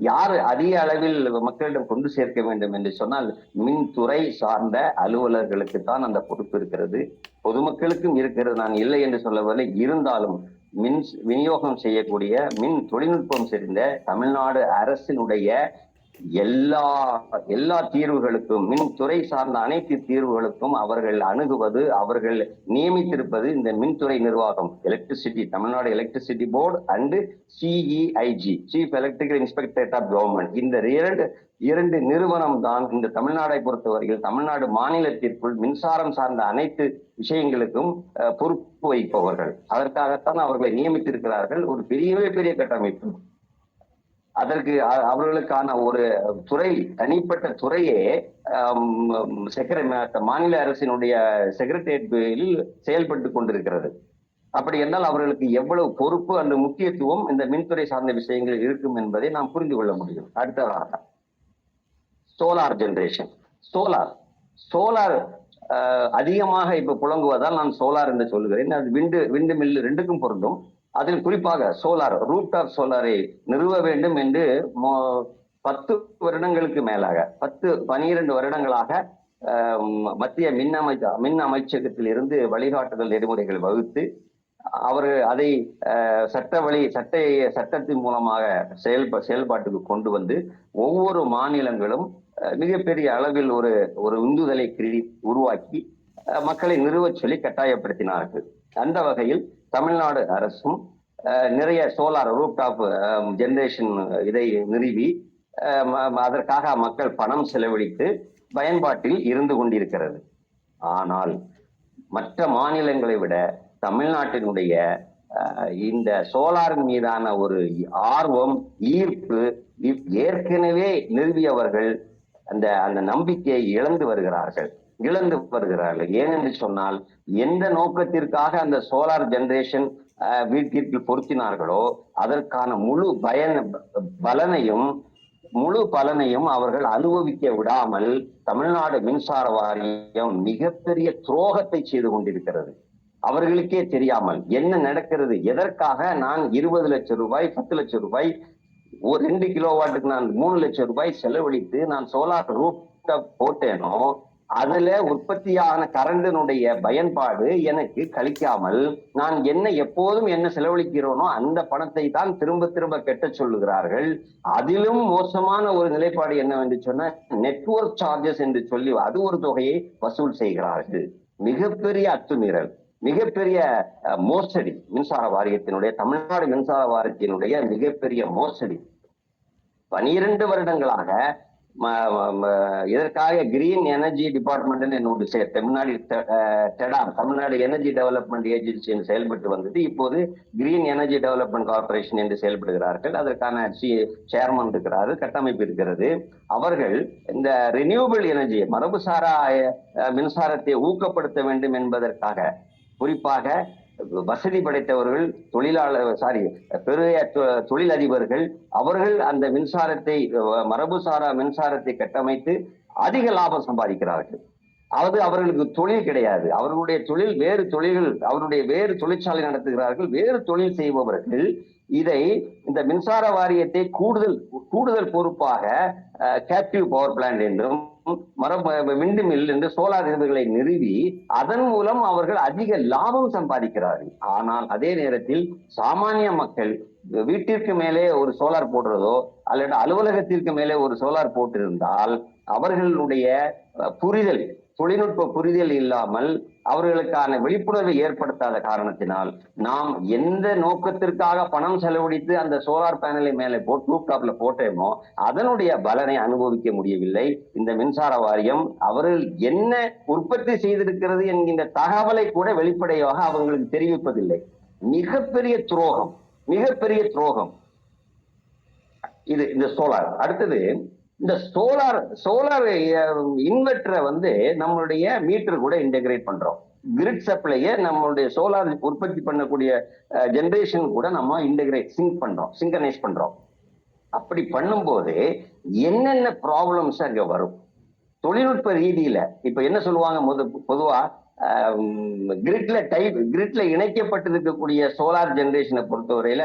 யார் அதிக அளவில் மக்களிடம் கொண்டு சேர்க்க வேண்டும் என்று சொன்னால் மின்துறை சார்ந்த அலுவலர்களுக்கு தான் அந்த பொறுப்பு இருக்கிறது. பொதுமக்களுக்கும் இருக்கிறது, நான் இல்லை என்று சொல்லவில்லை. இருந்தாலும் மின் விநியோகம் செய்யக்கூடிய மின் தொழில்நுட்பம் சேர்ந்த தமிழ்நாடு அரசினுடைய எல்லா எல்லா தீர்வுகளுக்கும், மின்துறை சார்ந்த அனைத்து தீர்வுகளுக்கும் அவர்கள் அணுகுவது, அவர்கள் நியமித்திருப்பது இந்த மின்துறை நிர்வாகம், electricity, Tamil Nadu electricity board and சிஇஐஜி, chief electrical inspectorate of government. இந்த இரண்டு நிறுவனம் தான் இந்த தமிழ்நாடை பொறுத்தவரையில் தமிழ்நாடு மாநிலத்திற்குள் மின்சாரம் சார்ந்த அனைத்து விஷயங்களுக்கும் பொறுப்பு வைப்பவர்கள். அதற்காகத்தான் அவர்களை நியமித்திருக்கிறார்கள். ஒரு பெரிய கட்டமைப்பு. அதற்கு அவர்களுக்கான ஒரு துறை, தனிப்பட்ட துறையே மாநில அரசினுடைய செக்ரட்டேரியட்டில் செயல்பட்டு கொண்டிருக்கிறது. அப்படி என்றால் அவர்களுக்கு எவ்வளவு பொறுப்பு அந்த முக்கியத்துவம் இந்த மின்துறை சார்ந்த விஷயங்கள் இருக்கும் என்பதை நாம் புரிந்து கொள்ள முடியும். அடுத்ததாக சோலார் ஜெனரேஷன். சோலார் அதிகமாக இப்ப புழங்குவதால் நான் சோலார் என்று சொல்லுகிறேன். அது விண்டு மில் ரெண்டுக்கும் பொருந்தும். அதில் குறிப்பாக சோலார், ரூப்டாப் சோலாரை நிறுவ வேண்டும் என்று 10 வருடங்களுக்கு மேலாக 12 வருடங்களாக மத்திய மின் அமைச்சகத்தில் இருந்து வழிகாட்டுதல் நெறிமுறைகள் வகுத்து அவர்கள் அதை சட்டத்தின் மூலமாக செயல்பாட்டுக்கு கொண்டு வந்து ஒவ்வொரு மாநிலங்களும் மிகப்பெரிய அளவில் ஒரு உந்துதலை உருவாக்கி மக்களை நிறுவச் சொல்லி கட்டாயப்படுத்தினார்கள். அந்த வகையில் தமிழ்நாடு அரசும் நிறைய சோலார் ரூப்டாப் ஜெனரேஷன் இதை நிறுவி அதற்காக மக்கள் பணம் செலவழித்து பயன்பாட்டில் இருந்து கொண்டிருக்கிறது. ஆனால் மற்ற மாநிலங்களை விட தமிழ்நாட்டினுடைய இந்த சோலார் மீதான ஒரு ஆர்வம், ஈர்ப்பு ஏற்கனவே நிறுவியவர்கள் அந்த நம்பிக்கையை இழந்து வருகிறார்கள். ஏனென்று சொன்னால் எந்த நோக்கத்திற்காக அந்த சோலார் ஜெனரேஷன் வீட்டிற்கு பொருத்தினார்களோ அதற்கான முழு பலனையும் அவர்கள் அனுபவிக்க விடாமல் தமிழ்நாடு மின்சார வாரியம் மிகப்பெரிய துரோகத்தை செய்து கொண்டிருக்கிறது. அவர்களுக்கே தெரியாமல் என்ன நடக்கிறது, எதற்காக நான் 20 லட்சம் ரூபாய் 10 லட்சம் ரூபாய் 2 கிலோவாட்டுக்கு நான் 3 லட்சம் ரூபாய் செலவழித்து நான் சோலார் ரூப்டாப் போட்டேனோ அதுல உற்பத்தியான கரண்டினுடைய பயன்பாடு எனக்கு கழிக்காமல் நான் எப்போதும் என்ன செலவழிக்கிறோனோ அந்த பணத்தை தான் திரும்ப கட்ட சொல்லுகிறார்கள். அதிலும் மோசமான ஒரு நிலைப்பாடு என்னவென்று சொன்ன நெட்வொர்க் சார்ஜஸ் என்று சொல்லி அது ஒரு தொகையை வசூல் செய்கிறார்கள். மிகப்பெரிய அத்துமீறல், மிகப்பெரிய மோசடி. மின்சார வாரியத்தினுடைய, தமிழ்நாடு மின்சார வாரியத்தினுடைய மிகப்பெரிய மோசடி. 12 வருடங்களாக இதற்காக கிரீன் எனர்ஜி டிபார்ட்மெண்ட் என்னோடு தமிழ்நாடு எனர்ஜி டெவலப்மெண்ட் ஏஜென்சி என்று செயல்பட்டு வந்தது. இப்போது கிரீன் எனர்ஜி டெவலப்மெண்ட் கார்பரேஷன் என்று செயல்படுகிறார்கள். அதற்கான சேர்மன் இருக்கிறாரு, கட்டமைப்பு இருக்கிறது. அவர்கள் இந்த ரினியூவபிள் எனர்ஜி, மரபுசாரா மின்சாரத்தை ஊக்கப்படுத்த வேண்டும் என்பதற்காக குறிப்பாக வசதி படைத்தவர்கள், பெரிய தொழிலதிபர்கள், அவர்கள் அந்த மரபுசாரா மின்சாரத்தை கட்டமைத்து அதிக லாபம் சம்பாதிக்கிறார்கள். அவர்களுக்கு தொழில் கிடையாது. அவர்களுடைய தொழில் வேறு தொழில்கள், அவருடைய வேறு தொழிற்சாலை நடத்துகிறார்கள். வேறு தொழில் செய்பவர்கள் இதை இந்த மின்சார வாரியத்தை கூடுதல் பொறுப்பாக கேப்டிவ் பவர் பிளான்ட் என்றும் விண்டு மில் என்று சோலார் இதுகளை நிறுவி அதன் மூலம் அவர்கள் அதிக லாபம் சம்பாதிக்கிறார்கள். ஆனால் அதே நேரத்தில் சாமானிய மக்கள் வீட்டிற்கு மேலே ஒரு சோலார் போடுறதோ அல்லது அலுவலகத்திற்கு மேலே ஒரு சோலார் போட்டிருந்தால் அவர்களுடைய தொழில்நுட்ப புரிதல் இல்லாமல் அவர்களுக்கான விழிப்புணர்வை ஏற்படுத்தாத காரணத்தினால் நாம் எந்த நோக்கத்திற்காக பணம் செலவழித்து அந்த சோலார் பேனலை மேலே ரூப்டாப்ல போட்டோமோ அதனுடைய பலனை அனுபவிக்க முடியவில்லை. இந்த மின்சார வாரியம் அவர்கள் என்ன உற்பத்தி செய்திருக்கிறது என்கின்ற தகவலை கூட வெளிப்படையாக அவங்களுக்கு தெரிவிப்பதில்லை. மிகப்பெரிய துரோகம் இது இந்த சோலார். அடுத்தது இந்த சோலார் இன்வெர்டரை நம்மளுடைய மீட்டர் கூட இன்டெகிரேட் பண்றோம். கிரிட் சப்ளைய நம்மளுடைய சோலார் உற்பத்தி பண்ணக்கூடிய ஜெனரேஷன் கூட நம்ம சிங்கனைஸ் பண்றோம். அப்படி பண்ணும்போது என்னென்ன ப்ராப்ளம்ஸ் அங்க வரும் தொழில்நுட்ப ரீதியில? இப்ப என்ன சொல்லுவாங்க, பொதுவா கிரிட்ல இணைக்கப்பட்டிருக்கக்கூடிய சோலார் ஜெனரேஷனை பொறுத்தவரையில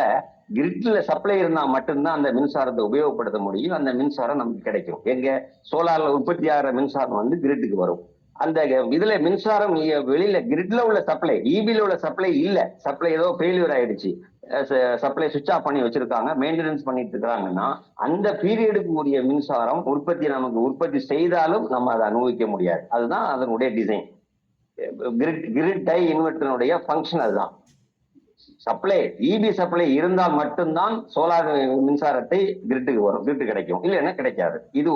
கிரிட்ல சப்ளை இருந்தா மட்டும்தான் அந்த மின்சாரத்தை உபயோகப்படுத்த முடியும். அந்த மின்சாரம் நமக்கு கிடைக்கும். எங்க சோலார்ல உற்பத்தி ஆகிற மின்சாரம் வந்து கிரிட்டுக்கு வரும். அந்த இதுல மின்சாரம் வெளியில கிரிட்ல உள்ள சப்ளை, இபில உள்ள சப்ளை இல்ல, சப்ளை ஏதோ ஃபெயிலியர் ஆயிடுச்சு, சப்ளை சுவிட்ச் ஆஃப் பண்ணி வச்சிருக்காங்க, மெயின்டெனன்ஸ் பண்ணிட்டு இருக்காங்கன்னா அந்த பீரியடுக்கு உரிய மின்சாரம் நமக்கு உற்பத்தி செய்தாலும் நம்ம அதை அனுபவிக்க முடியாது. அதுதான் அதனுடைய டிசைன். கிரிட் டை இன்வெர்டருடைய ஃபங்க்ஷன் அதுதான். சப்ளை இபி சப்ளை இருந்தால் மட்டும்தான் சோலார் மின்சாரத்தை கிரிட்டுக்கு வரும், கிரிட்டு கிடைக்கும், இல்லைன்னா கிடைக்காது. இது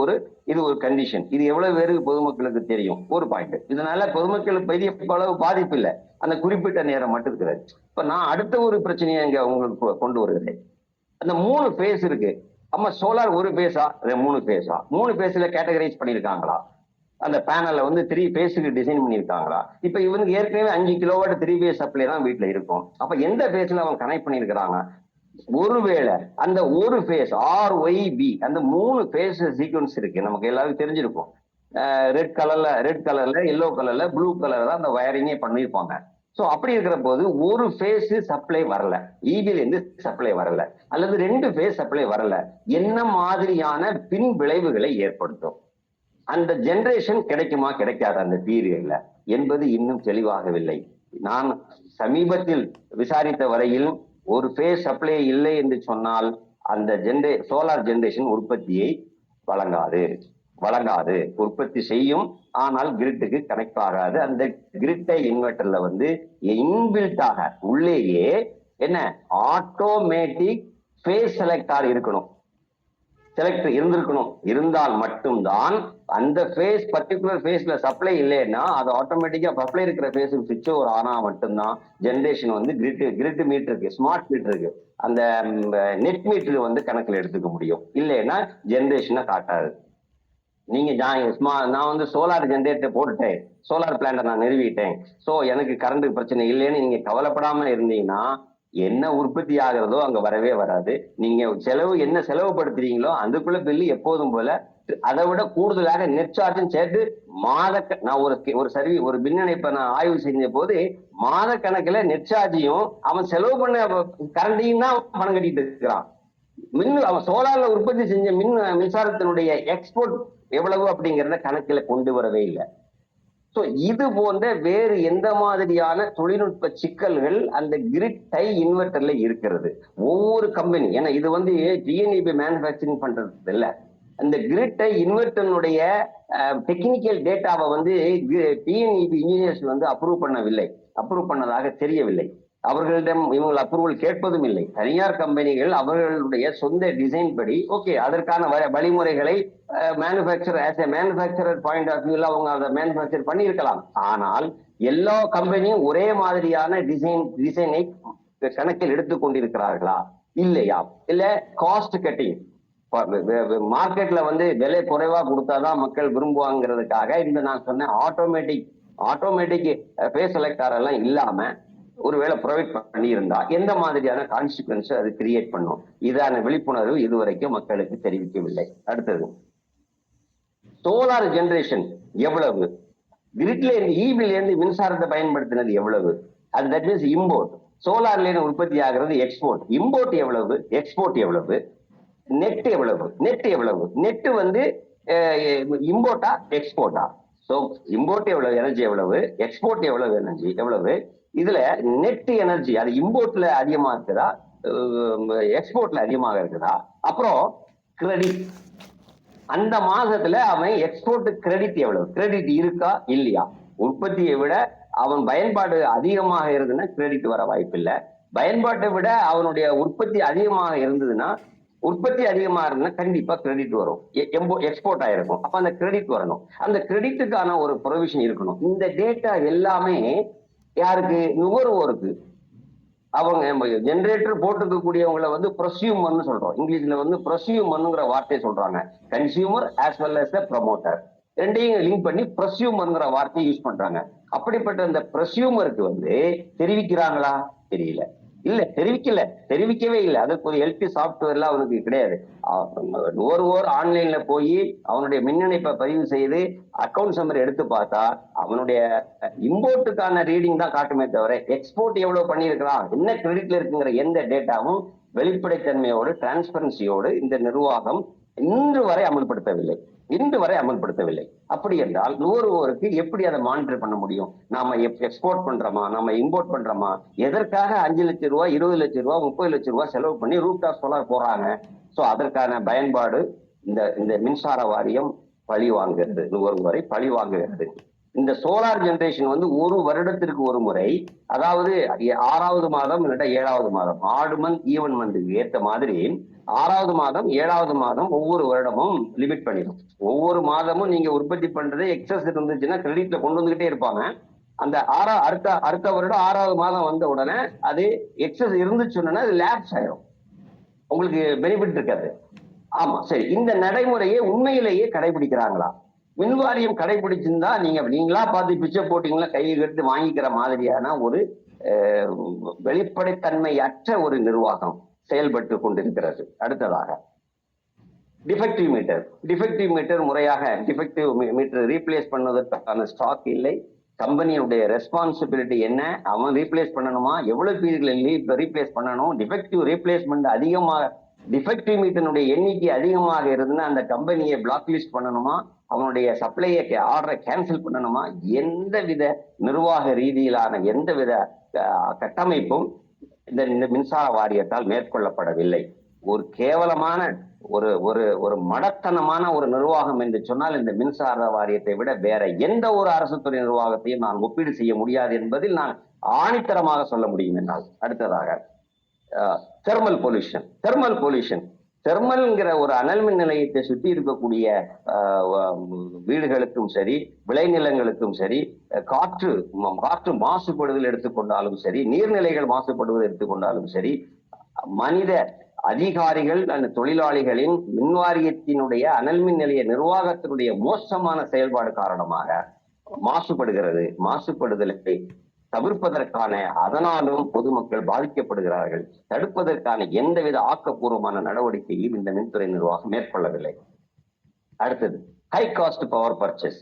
ஒரு கண்டிஷன். இது எவ்வளவு பேருக்கு பொதுமக்களுக்கு தெரியும்? ஒரு பாயிண்ட். இதனால பொதுமக்களுக்கு பெரிய அளவு பாதிப்பு இல்லை, அந்த குறிப்பிட்ட நேரம் மட்டும் இருக்கிறது. இப்ப நான் அடுத்த ஒரு பிரச்சனையை இங்க உங்களுக்கு கொண்டு வருகிறேன். அந்த 3 பேஸ் இருக்கு. ஆமா, சோலார் ஒரு பேஸா 3 பேஸா? 3 பேஸ்ல கேட்டகரைஸ் பண்ணிருக்காங்களா? அந்த பேனல்ல வந்து 3 பேஸுக்கு டிசைன் பண்ணிருக்காங்களா? இப்ப இவனுக்கு ஏற்கனவே 5 கிலோவாட் 3 பேஸ் சப்ளை தான் வீட்டுல இருக்கும். அப்ப எந்த பேஸ்ல அவன் கனெக்ட் பண்ணிருக்கிறாங்க? ஒருவேளை அந்த ஒரு பேஸ் RYB, அந்த 3 பேஸ் சீக்வன்ஸ் இருக்கு, நமக்கு எல்லாருக்கும் தெரிஞ்சிருக்கும். ரெட் கலர்ல எல்லோ கலர்ல ப்ளூ கலர் தான் அந்த வயரிங்கே பண்ணிருப்பாங்க. சோ அப்படி இருக்கிற போது ஒரு பேஸ் சப்ளை வரல, இபில இருந்து சப்ளை வரல, அல்லது 2 பேஸ் சப்ளை வரல, என்ன மாதிரியான பின் விளைவுகளை ஏற்படுத்தும்? அந்த ஜெனரேஷன் கிடைக்குமா கிடைக்காத அந்த பீரியட்ல என்பது இன்னும் தெளிவாகவில்லை. நான் சமீபத்தில் விசாரித்த வரையில் ஒரு பேஸ் சப்ளை இல்லை என்று சொன்னால் அந்த சோலார் ஜெனரேஷன் உற்பத்தியை வழங்காது. உற்பத்தி செய்யும், ஆனால் கிரிட்டுக்கு கனெக்ட் ஆகாது. அந்த கிரிட்டை இன்வெர்டர்ல வந்து இன்பில்ட்டாக உள்ளேயே என்ன ஆட்டோமேட்டிக் பேஸ் செலக்டார் இருக்கணும், செலக்டர் இருந்திருக்கணும். இருந்தால் மட்டும்தான் அந்த பேஸ் பர்டிகுலர் பேஸ்ல சப்ளை இல்லைன்னா அது ஆட்டோமேட்டிக்கா சப்ளை இருக்கிற பேஸுக்கு சுவிட்ச் ஒரு ஆனா மட்டும்தான் ஜெனரேஷன் வந்து கிரிட் மீட்டருக்கு, ஸ்மார்ட் மீட்டருக்கு, அந்த நெட் மீட்டருக்கு வந்து கணக்கில் எடுத்துக்க முடியும். இல்லைன்னா ஜெனரேஷனை காட்டாது. நீங்க நான் வந்து சோலார் ஜெனரேட்டர் போட்டுட்டேன், சோலார் பிளான்ட நான் நிறுவிட்டேன், சோ எனக்கு கரண்ட் பிரச்சனை இல்லைன்னு நீங்க கவலைப்படாம இருந்தீங்கன்னா என்ன உற்பத்தி ஆகிறதோ அங்க வரவே வராது. நீங்க என்ன செலவுபடுத்துறீங்களோ அதுக்குள்ள பில்லு எப்போதும் போல அதை விட கூடுதலாக நெட் சார்ஜும் சேர்த்து நான் ஒரு மின் இணைப்பை நான் ஆய்வு செஞ்ச போது மாத கணக்குல நெட் சார்ஜையும் அவன் செலவு பண்ண கரண்டையும் தான் பணம் கட்டிட்டு இருக்கிறான். அவன் சோலார்ல உற்பத்தி செஞ்ச மின்சாரத்தினுடைய எக்ஸ்போர்ட் எவ்வளவு அப்படிங்கிறத கணக்குல கொண்டு வரவே இல்லை. இது போன்ற வேறு எந்த மாதிரியான தொழில்நுட்ப சிக்கல்கள் அந்த கிரிட் டை இன்வெர்டர்ல இருக்கிறது? ஒவ்வொரு கம்பெனி, ஏன்னா இது வந்து டிஎன்இபி மேனுபேக்சரிங் பண்றது இல்ல, அந்த கிரிட் டை இன்வெர்டருடைய டெக்னிக்கல் டேட்டாவை வந்து டிஎன்இபி இன்ஜினியர்ஸ் வந்து அப்ரூவ் பண்ணதாக தெரியவில்லை. அவர்களிடம் இவங்க அப்ரூவல் கேட்பதும் இல்லை. தனியார் கம்பெனிகள் அவர்களுடைய சொந்த டிசைன் படி ஓகே அதற்கான வழிமுறைகளை மேனுஃபேக்சரர் பாயிண்ட் ஆஃப் வியூல அவங்க அதை மேனுஃபேக்சர் பண்ணியிருக்கலாம். ஆனால் எல்லா கம்பெனியும் ஒரே மாதிரியான டிசைனை கணக்கில் எடுத்துக் கொண்டிருக்கிறார்களா இல்லையா? இல்ல காஸ்ட் கட்டிங், மார்க்கெட்ல வந்து விலை குறைவா கொடுத்தாதான் மக்கள் விரும்புவாங்கிறதுக்காக இந்த நான் சொன்ன ஆட்டோமேட்டிக் பேஸ் செலக்டார் எல்லாம் இல்லாம ஒருவேளை ப்ரொவைட் பண்ணி இருந்தா எந்த மாதிரியான கான்சிக்வன்ஸ் அது கிரியேட் பண்ணும்? இதான விழிப்புணர்வு இதுவரைக்கும் மக்களுக்கு தெரிவிக்கவில்லை. அடுத்தது, சோலார் ஜெனரேஷன் எவ்வளவு, கிரிட்ல இருந்து இபில இருந்து மின்சாரத்தை பயன்படுத்தினது எவ்வளவு, அது தட் மீன்ஸ் இம்போர்ட். சோலார்ல இருந்து உற்பத்தி ஆகிறது எக்ஸ்போர்ட். இம்போர்ட் எவ்வளவு, எக்ஸ்போர்ட் எவ்வளவு, நெட் எவ்வளவு, நெட் வந்து இம்போர்ட்டா எக்ஸ்போர்ட்டா? சோ இம்போர்ட் எவ்வளவு எனர்ஜி எவ்வளவு, எக்ஸ்போர்ட் எவ்வளவு எனர்ஜி எவ்வளவு, இதுல நெட் எனர்ஜி அது இம்போர்ட்ல அதிகமா இருக்குதா எக்ஸ்போர்ட்ல அதிகமாக இருக்குதா? அப்புறம் கிரெடிட், அந்த மாசத்துல அவன் எக்ஸ்போர்ட் கிரெடிட் எவ்வளவு, கிரெடிட் இருக்கா இல்லையா? உற்பத்தியை விட அவன் பயன்பாடு அதிகமாக இருந்ததுன்னா கிரெடிட் வர வாய்ப்பில்லை. பயன்பாட்டை விட அவனுடைய உற்பத்தி அதிகமாக இருந்ததுன்னா கண்டிப்பா கிரெடிட் வரும், எக்ஸ்போர்ட் ஆயிருக்கும். அப்ப அந்த கிரெடிட் வரணும், அந்த கிரெடிட்டுக்கான ஒரு ப்ரொவிஷன் இருக்கணும். இந்த டேட்டா எல்லாமே யாருக்கு? நுகர்வோருக்கு. அவங்க ஜெனரேட்டர் போட்டுக்கக்கூடியவங்களை வந்து ப்ரொசியூமர்னு சொல்றோம், இங்கிலீஷ்ல வந்து ப்ரொசியூமர்ங்கிற வார்த்தையை சொல்றாங்க. Consumer as well as promoter ரெண்டையும் லிங்க் பண்ணி ப்ரொசியூமர்ங்கிற வார்த்தையை யூஸ் பண்றாங்க. அப்படிப்பட்ட அந்த ப்ரொசியூமருக்கு வந்து தெரிவிக்கிறாங்களா? தெரியல. இல்ல தெரிவிக்கவே இல்லை. அதுக்கு ஒரு எல்பி சாப்ட்வேர்லாம் அவனுக்கு கிடையாது. நுகர்வோர் ஆன்லைன்ல போய் அவனுடைய மின் இணைப்பை பதிவு செய்து அக்கௌண்ட் சம்மரி எடுத்து பார்த்தா அவனுடைய இம்போர்ட்டுக்கான ரீடிங் தான் காட்டுமே தவிர எக்ஸ்போர்ட் எவ்வளவு பண்ணியிருக்கிறான், என்ன கிரெடிட்ல இருக்குங்கிற எந்த டேட்டாவும் வெளிப்படைத்தன்மையோடு டிரான்ஸ்பரன்சியோடு இந்த நிர்வாகம் இன்று வரை அமல்படுத்தவில்லை. அப்படி என்றால் நுகர்வோருக்கு எப்படி அதை மானிட்டர் பண்ண முடியும்? நாம எக்ஸ்போர்ட் பண்றோமா, நம்ம இம்போர்ட் பண்றோமா, எதற்காக 5 லட்சம் ரூபாய், 20 லட்சம் ரூபாய், 30 லட்சம் ரூபாய் செலவு பண்ணி ரூப்டாப் சோலார் போறாங்க? சோ அதற்கான பயன்பாடு இந்த மின்சார வாரியம் பழி வாங்குகிறது, நுகர்வோரை பழி வாங்குகிறது. இந்த சோலார் ஜெனரேஷன் வந்து ஒரு வருடத்திற்கு ஒரு முறை, அதாவது 6வது மாதம் இல்லாட்டா 7வது மாதம், ஆடு மந்த் ஈவன் மந்த்துக்கு ஏற்ற மாதிரி 6வது மாதம் 7வது மாதம் ஒவ்வொரு வருடமும் லிமிட் பண்ணிடும். ஒவ்வொரு மாதமும் நீங்க உற்பத்தி பண்றது எக்ஸஸ் இருந்துச்சுன்னா கிரெடிட்ல கொண்டு வந்துகிட்டே இருப்பாங்க. அந்த அடுத்த வருடம் 6வது மாதம் வந்த உடனே அது எக்ஸஸ் இருந்துச்சுன்னா அது லேப்ஸ் ஆயிரும், உங்களுக்கு பெனிஃபிட் இருக்காது. ஆமா, சரி. இந்த நடைமுறையை உண்மையிலேயே கடைபிடிக்கிறாங்களா? மின்வாரியம் கடைபிடிச்சிருந்தா நீங்களா பார்த்து பிச்சை போட்டீங்களா கையை எடுத்து வாங்கிக்கிற மாதிரியான ஒரு வெளிப்படைத்தன்மை அற்ற ஒரு நிர்வாகம் செயல்பட்டு கொண்டிருக்கிறது. அடுத்ததாக டிஃபெக்டிவ் மீட்டர் முறையாக டிஃபெக்டிவ் மீட்டர் ரீப்ளேஸ் பண்ணுவதற்கான ஸ்டாக் இல்லை. கம்பெனியுடைய ரெஸ்பான்சிபிலிட்டி என்ன? அவன் ரீப்ளேஸ் பண்ணணுமா? எவ்வளவு பீரியட்ல ரீப்ளேஸ் பண்ணணும்? டிஃபெக்டிவ் ரீப்ளேஸ்மெண்ட் அதிகமாக, டிஃபெக்டிவ் மீட்டருடைய எண்ணிக்கை அதிகமாக இருந்ததுன்னா அந்த கம்பெனியை பிளாக் லிஸ்ட் பண்ணணுமா? அவனுடைய சப்ளையை ஆர்டரை கேன்சல் பண்ணணுமா? எந்தவித நிர்வாக ரீதியிலான எந்தவித கட்டமைப்பும் இந்த மின்சார வாரியத்தால் மேற்கொள்ளப்படவில்லை. ஒரு கேவலமான ஒரு மடத்தனமான ஒரு நிர்வாகம் என்று சொன்னால் இந்த மின்சார வாரியத்தை விட வேற எந்த ஒரு அரசு துறை நிர்வாகத்தையும் நான் ஒப்பீடு செய்ய முடியாது என்பதில் நான் ஆணித்தரமாக சொல்ல முடியும் என்னால். அடுத்ததாக தெர்மல் பொல்யூஷன். தெர்மல்ங்கிற ஒரு அனல் மின் நிலையத்தை சுற்றி இருக்கக்கூடிய வீடுகளுக்கும் சரி, விளைநிலங்களுக்கும் சரி, காற்று மாசுபடுதல் எடுத்துக்கொண்டாலும் சரி, நீர்நிலைகள் மாசுபடுவது எடுத்துக்கொண்டாலும் சரி, மனித அதிகாரிகள் அந்த தொழிலாளிகளின் மின்வாரியத்தினுடைய அனல் மின் நிலைய நிர்வாகத்தினுடைய மோசமான செயல்பாடு காரணமாக மாசுபடுதலை தவிர்ப்பதற்கான, அதனாலும் பொதுமக்கள் பாதிக்கப்படுகிறார்கள், தடுப்பதற்கான எந்தவித ஆக்கப்பூர்வமான நடவடிக்கையும் இந்த மின்துறை நிர்வாகம் மேற்கொள்ளவில்லை. அடுத்தது ஹை காஸ்ட் பவர் பர்ச்சேஸ்.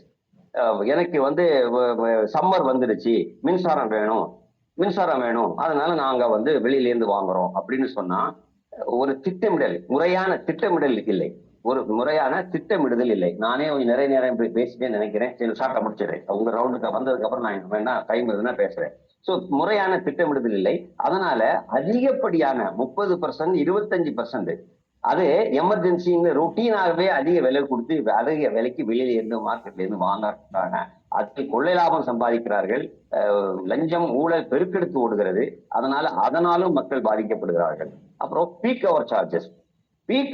எனக்கு சம்மர் வந்துடுச்சு, மின்சாரம் வேணும், அதனால நாங்க வெளியிலேருந்து வாங்குறோம் அப்படின்னு சொன்னா ஒரு முறையான திட்டமிடல் இல்லை. நானே கொஞ்சம் நிறைய நேரம் பேசிட்டேன்னு நினைக்கிறேன். ஷார்ட்டா முடிச்சிடுறேன். உங்க ரவுண்டுக்கு வந்ததுக்கு அப்புறம் நான் வேணா டைம் இருந்துன்னா பேசுறேன். சோ முறையான திட்டமிடுதல் இல்லை. அதனால அதிகப்படியான 30%, 25% அது எமர்ஜென்சின்னு ரொட்டீனாகவே அதிக விலை கொடுத்து அதிக விலைக்கு வெளியில இருந்து மார்க்கெட்ல இருந்து வாங்குறாங்க. அதில் கொள்ளை லாபம் சம்பாதிக்கிறார்கள். லஞ்சம், ஊழல் பெருக்கெடுத்து ஓடுகிறது. அதனாலும் மக்கள் பாதிக்கப்படுகிறார்கள். அப்புறம் பீக்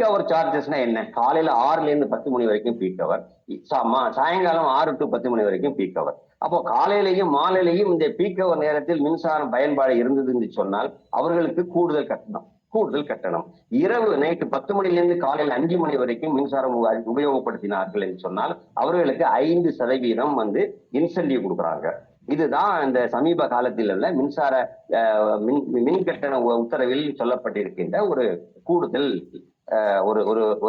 அவர் சார்ஜஸ்னா என்ன? காலையில 6ல இருந்து 10 மணி வரைக்கும் பீக் அவர், சாயங்காலம் 6 to 10 மணி வரைக்கும் பீக் அவர். அப்போ காலையிலையும் மாலையிலையும் இந்த பீக் அவர் நேரத்தில் மின்சாரம் பயன்பாடு இருந்ததுன்னு சொன்னால் அவர்களுக்கு கூடுதல் கட்டணம். இரவு நைட்டு 10 மணிலிருந்து காலையில் 5 மணி வரைக்கும் மின்சாரம் உபயோகப்படுத்தினார்கள் என்று சொன்னால் அவர்களுக்கு 5% இன்சென்டிவ் கொடுக்குறாங்க. இதுதான் இந்த சமீப காலத்தில் உள்ள மின்சார மின் கட்டண உத்தரவில் சொல்லப்பட்டிருக்கின்ற ஒரு கூடுதல்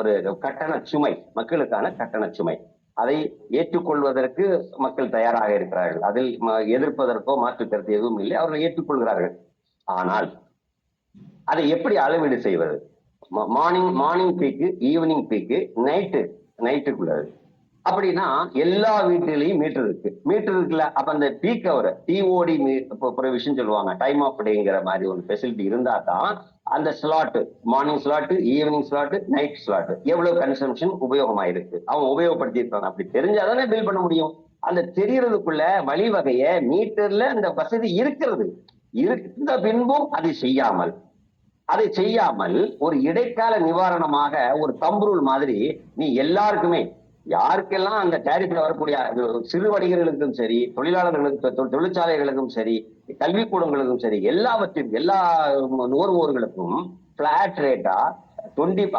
ஒரு கட்டண சுமை, மக்களுக்கான கட்டண சுமை. அதை ஏற்றுக்கொள்வதற்கு மக்கள் தயாராக இருக்கிறார்கள். அதில் எதிர்ப்பதற்கோ மாற்று கருத்து எதுவும் இல்லை, அவர்கள் ஏற்றுக்கொள்கிறார்கள். ஆனால் அதை எப்படி அளவீடு செய்வது? மார்னிங் பீக்கு, ஈவினிங் பீக்கு, நைட்டுக்குள்ளது. அப்படின்னா எல்லா வீட்டிலையும் மீட்டர் இருக்குல்ல. அப்ப அந்த பீக் அவர் டிஓடி ப்ரொவிஷன் சொல்லுவாங்க, டைம் ஆஃப் டேங்கிற மாதிரி ஒரு ஃபெசிலிட்டி இருந்தா தான் அந்த slot, morning slot, evening slot, night slot எவ்வளவு கன்சம்ஷன் உபயோகமாயிருக்கு அவன் உபயோகப்படுத்தியிருக்காங்க. அப்படி தெரிஞ்சாதானே பில் பண்ண முடியும். அந்த தெரியறதுக்குள்ள வழிவகைய மீட்டர்ல அந்த வசதி இருந்த பின்பும் அதை செய்யாமல் ஒரு இடைக்கால நிவாரணமாக ஒரு தம்புருள் மாதிரி நீ எல்லாருக்குமே, யாருக்கெல்லாம் அந்த டேரிஃப்ல வரக்கூடிய சிறு வணிகர்களுக்கும் சரி, தொழிற்சாலைகளுக்கும் சரி, கல்விக்கூடங்களுக்கும் சரி, எல்லா நுகர்வோர்களுக்கும் பிளாட் ரேட்டா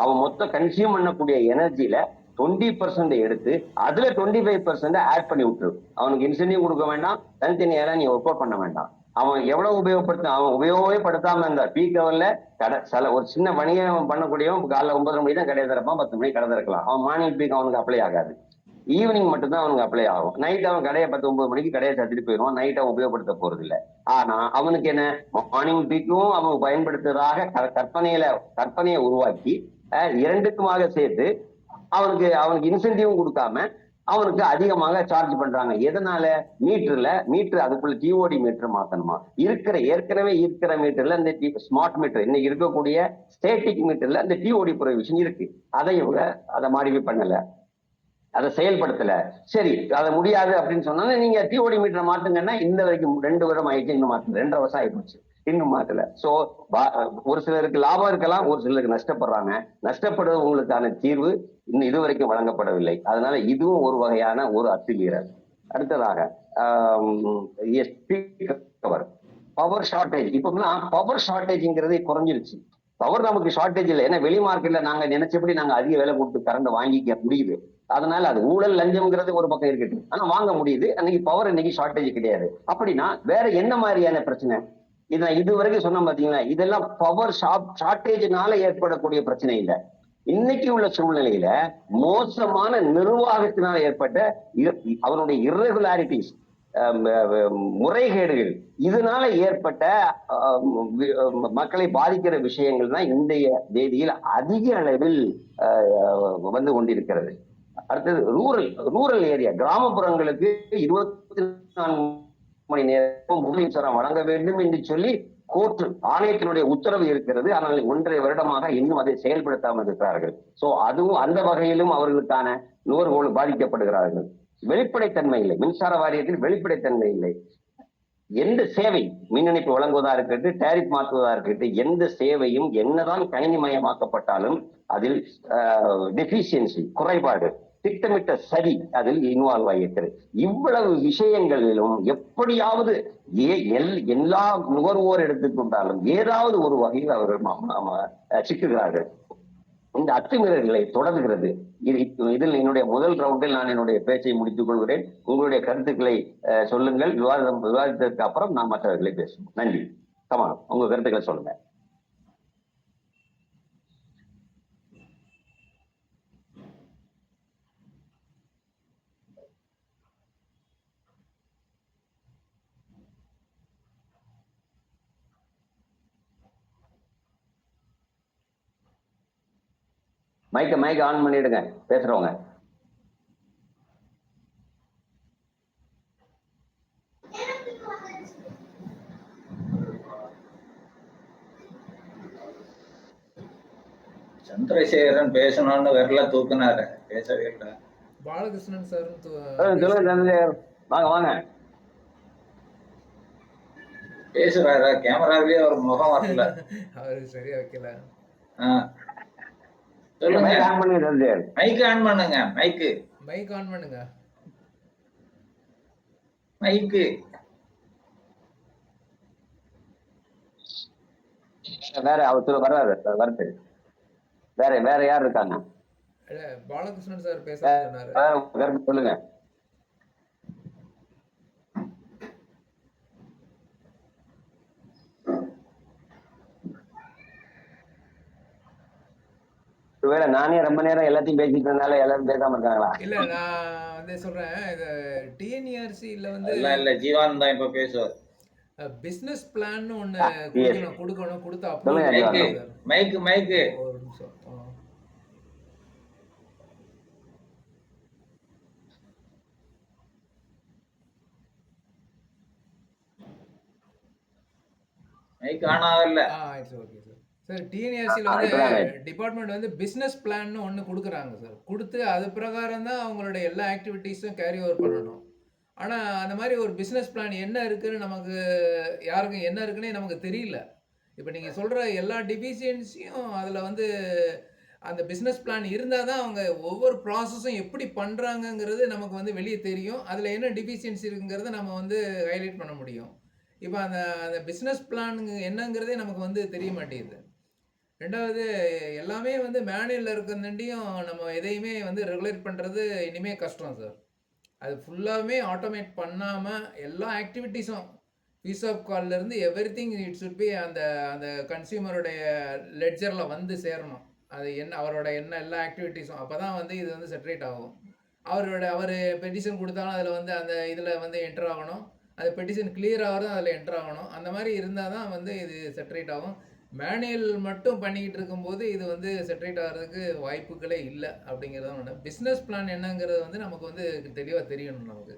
அவன் மொத்த கன்சியூம் பண்ணக்கூடிய எனர்ஜியில 20% எடுத்து அதுல 25% ஆட் பண்ணி விட்டுரு. அவனுக்கு இன்சென்டிவ் கொடுக்க வேண்டாம், தனித்தனியால நீ ஒர்க் அவுட் பண்ண வேண்டாம். அவன் எவ்வளவு அவன் உபயோகமே படுத்தாம இருந்தா பீக் ஹவர்ல கடை சில ஒரு சின்ன வணிகம் பண்ணக்கூடியவன் காலைல 9:30 தான் கடையை திறப்பான், 10 மணிக்கு கடை திறக்கலாம். அவன் மார்னிங் பீக் அவனுக்கு அப்ளை ஆகாது, ஈவினிங் மட்டும்தான் அவனுக்கு அப்ளை ஆகும். நைட் அவன் கடையை 10-9 மணிக்கு கடையை சத்திட்டு போயிடுவான், நைட் அவன் உபயோகப்படுத்த போறது இல்லை. ஆனா அவனுக்கு என்ன, மார்னிங் பீக்கும் அவன் பயன்படுத்துறதாக கற்பனையை உருவாக்கி இரண்டுக்குமாக சேர்த்து அவனுக்கு இன்சென்டிவும் கொடுக்காம அவனுக்கு அதிகமாக சார்ஜ் பண்றாங்க. எதனால? மீட்டர் அதுக்குள்ள டிஓடி மீட்டர் மாத்தணுமா, ஏற்கனவே இருக்கிற மீட்டர்ல இந்த ஸ்மார்ட் மீட்டர், இன்னைக்கு இருக்கக்கூடிய ஸ்டேட்டிக் மீட்டர்ல அந்த டிஓடி ப்ரொவிஷன் இருக்கு. அதை மாடிஃபை பண்ணல, அதை செயல்படுத்தல. சரி, அதை முடியாது அப்படின்னு சொன்னா நீங்க டிஓடி மீட்டரை மாத்துங்கன்னா இந்த வரைக்கும் 2 வருடம் ஆயிடுச்சு, இன்னும் மாத்தல, 2.5 வருஷம் ஆயிடுச்சு, இன்னும் மாத்தல. சோ ஒரு சிலருக்கு லாபம் இருக்கலாம், ஒரு சிலருக்கு நஷ்டப்படுறாங்க. நஷ்டப்படுவங்களுக்கான தீர்வு இன்னும் இதுவரைக்கும் வழங்கப்படவில்லை. அதனால இதுவும் ஒரு வகையான ஒரு அத்துமீறல். அடுத்ததாக பவர் ஷார்டேஜ். இப்பெல்லாம் பவர் ஷார்டேஜ்ங்கிறதே குறைஞ்சிருச்சு. பவர் நமக்கு ஷார்டேஜ் இல்லை, ஏன்னா வெளி மார்க்கெட்ல நாங்க நினைச்சபடி நாங்க அதிக விலை கொடுத்து கரண்ட் வாங்கிக்க முடியுது. அதனால அது ஊழல் லஞ்சம்ங்கிறது ஒரு பக்கம் இருக்கட்டும், ஆனா வாங்க முடியுது. அன்னைக்கு பவர் இன்னைக்கு ஷார்டேஜ் கிடையாது. அப்படின்னா வேற என்ன மாதிரியான பிரச்சனை? இதை இதுவரைக்கும் சொன்ன பாத்தீங்களா, இதெல்லாம் பவர் ஷார்டேஜ்னால ஏற்படக்கூடிய பிரச்சனை இல்லை. இன்னைக்கு உள்ள சூழ்நிலையில மோசமான நிர்வாகத்தினால் ஏற்பட்ட அவருடைய இர்ரெகுலாரிட்டிஸ், முறைகேடுகள், இதனால ஏற்பட்ட மக்களை பாதிக்கிற விஷயங்கள் தான் இன்றைய தேதியில் அதிக அளவில் வந்து கொண்டிருக்கிறது. அடுத்தது ரூரல் ஏரியா, கிராமப்புறங்களுக்கு 24 மணி நேரம் மின்சாரம் வழங்க வேண்டும் என்று சொல்லி கோர்ட் ஆணையத்தினுடைய உத்தரவு இருக்கிறது. ஆனால் 1.5 வருடமாக இன்னும் அதை செயல்படுத்தாமல் இருக்கிறார்கள். சோ அதுவும் அந்த வகையிலும் அவர்களுக்கான நுகர்வோர் பாதிக்கப்படுகிறார்கள். வெளிப்படைத்தன்மை இல்லை, மின்சார வாரியத்தில் வெளிப்படைத்தன்மை இல்லை. எந்த சேவை, மின் இணைப்பு வழங்குவதா இருக்கட்டும், டேரிஃப் மாற்றுவதா இருக்கட்டும், எந்த சேவையும் என்னதான் கணினிமயமாக்கப்பட்டாலும் அதில் டெபிஷியன்சி, குறைபாடு, திட்டமிட்ட சரி அதில் இன்வால்வ் ஆகியிருக்கிறது. இவ்வளவு விஷயங்களிலும் எப்படியாவது எல்லா நுகர்வோர் எடுத்துக்கொண்டாலும் ஏதாவது ஒரு வகையில் அவர்கள் சிக்குகிறார்கள். இந்த அத்துமீறல்களை தொடர்கிறது. இதில் என்னுடைய முதல் ரவுண்டில் நான் என்னுடைய பேச்சை முடித்துக் கொள்கிறேன். உங்களுடைய கருத்துக்களை சொல்லுங்கள். விவாதத்திற்கு அப்புறம் நாம் மற்றவர்களை பேசுவோம். நன்றி. கமான், உங்க கருத்துக்களை சொல்லுங்க. மைக் ஆன் பண்ணிடுங்க பேசுறவங்க. சந்திரசேகரன் பேசணும்னு வரல, தூக்குனாரு, பேசவே இல்லை. பாலகிருஷ்ணன் சார் வாங்க வாங்க பேசுறாரு. கேமராவிலேயே ஒரு முகம் வரல, அவரு சரியா வைக்கல. சொல்லுங்க. மைக் ஆன் பண்ணுங்க. மைக் ஆன் பண்ணுங்க. மைக்கு வேற அவர் வராது. வருது. வேற யார் இருக்காங்க? பாலகிருஷ்ணன் சார் பேச சொல்லுங்க. ஒருவேளை நானே ரொம்ப நேரம் எல்லாத்தையும் பேசிட்டு இருந்தால எல்லாரும் பேசாம இருக்காங்களா? இல்ல, நான் வந்து சொல்றேன், இது டிஎன்இஆர்சில வந்து இல்ல ஜீவான் தான் இப்ப பேசுவார். பிசினஸ் பிளான் ஒண்ணு கொடுக்கணும், கொடுத்து அப்ரூவ். மைக்கு ஒரு நிமிஷம். மைக் ஆன் ஆகல. It's okay sir. சார், டிஎன்இஆர்சில வந்து டிபார்ட்மெண்ட் வந்து பிசினஸ் பிளான் ஒன்று கொடுக்குறாங்க சார். கொடுத்து அது பிரகாரம் தான் அவங்களோட எல்லா ஆக்டிவிட்டீஸும் கேரி ஓவர் பண்ணணும். ஆனால் அந்த மாதிரி ஒரு பிஸ்னஸ் பிளான் என்ன இருக்குன்னு நமக்கு யாருக்கும் என்ன இருக்குன்னே நமக்கு தெரியல. இப்போ நீங்கள் சொல்கிற எல்லா டிஃபிஷியன்சியும் அதில் வந்து அந்த பிஸ்னஸ் பிளான் இருந்தால் தான் அவங்க ஒவ்வொரு ப்ராசஸும் எப்படி பண்ணுறாங்கங்கிறது நமக்கு வந்து வெளியே தெரியும். அதில் என்ன டிஃபிஷியன்சி இருக்குங்கிறத நம்ம வந்து ஹைலைட் பண்ண முடியும். இப்போ அந்த பிஸ்னஸ் பிளான் என்னங்கிறதே நமக்கு வந்து தெரிய மாட்டேங்குது. ரெண்டாவது, எல்லாமே வந்து மேனுவலில் இருக்கிறதாண்டியும் நம்ம எதையுமே வந்து ரெகுலேட் பண்ணுறது இனிமேல் கஷ்டம் சார். அது ஃபுல்லாகவே ஆட்டோமேட் பண்ணாமல் எல்லா ஆக்டிவிட்டீஸும் பீஸ் ஆஃப் கால்ல இருந்து எவ்ரிதிங் இட் சுட் பி அந்த அந்த கன்சியூமருடைய லெட்ஜரில் வந்து சேரணும். அது என்ன அவரோட என்ன எல்லா ஆக்டிவிட்டீஸும் அப்போ தான் வந்து இது வந்து செட்ரேட் ஆகும். அவர் பெட்டிஷன் கொடுத்தாலும் அதில் வந்து அந்த இதில் வந்து என்டர் ஆகணும். அது பெட்டிஷன் கிளியர் ஆகிறதும் அதில் என்டர் ஆகணும். அந்த மாதிரி இருந்தால் தான் வந்து இது செட்ரேட் ஆகும். மேனுவல் மட்டும் பண்ணிக்கிட்டு இருக்கும்போது இது வந்து செட்ரேட் ஆகிறதுக்கு வாய்ப்புகளே இல்லை அப்படிங்கிறது தான் ஒன்று. பிஸ்னஸ் பிளான் என்னங்கிறது வந்து நமக்கு வந்து தெளிவாக தெரியணும் நமக்கு.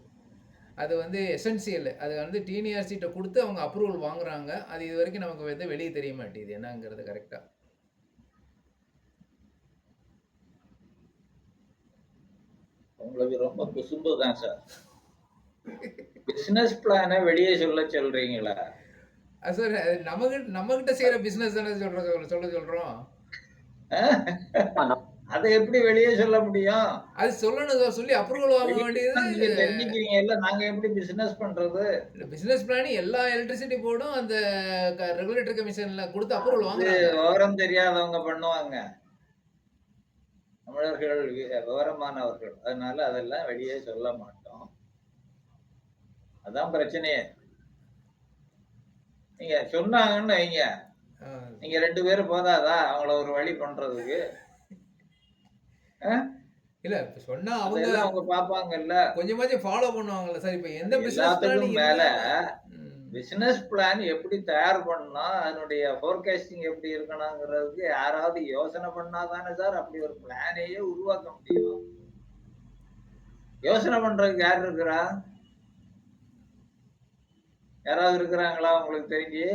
அது வந்து எசென்சியல். அது வந்து டிஎன்ஆர்சிட்ட கொடுத்து அவங்க அப்ரூவல் வாங்குறாங்க. அது இது வரைக்கும் நமக்கு வந்து வெளியே தெரிய மாட்டேங்குது என்னங்கிறது கரெக்டாக. உங்களுக்கு ரொம்ப குசும்பு தான் சார். பிசினஸ் பிளானை வெளியே சொல்றீங்களா சார்? நம்மகிட்ட செய்யற பிசினஸ் தானே சொல்றோம். அதை எப்படி வெளியே சொல்ல முடியும்? அது சொல்லணும், சொல்லி அப்ரூவல் வாங்க வேண்டியது. நீங்க தெரிஞ்சுக்கிறீங்கல்ல, நாங்க எப்படி பிசினஸ் பண்றது? பிசினஸ் பிளான் எல்லா எலக்ட்ரிசிட்டி போர்டும் அந்த ரெகுலேட்டரி கமிஷன்ல கொடுத்து அப்ரூவல் வாங்குறாங்க. விவரம் தெரியாதவங்க பண்ணுவாங்க. தமிழர்கள் விவரமானவர்கள், அதனால அதெல்லாம் வெளியே சொல்ல மாட்டோம். அதான் பிரச்சனையே. நீங்க சொன்னாங்கன்னு வைங்க, நீங்க 2 பேரும் போதாதா அவங்கள ஒரு வழி பண்றதுக்கு? இல்ல சொன்னா அவங்க பாப்பாங்கல்ல, கொஞ்சமாச்சும் ஃபாலோ பண்ணுவாங்கல்ல சார். இப்ப எந்த பிசினஸ் மேல பிசினஸ் பிளான் எப்படி தயார் பண்ணா, அதனுடைய ஃபோர்காஸ்டிங் எப்படி இருக்கணுங்கிறதுக்கு யாராவது யோசனை பண்ணாதானே சார் அப்படி ஒரு பிளானையே உருவாக்க முடியும். யோசனை பண்றதுக்கு யார் இருக்கிறா? யாராவது இருக்கிறாங்களா உங்களுக்கு தெரிஞ்சு?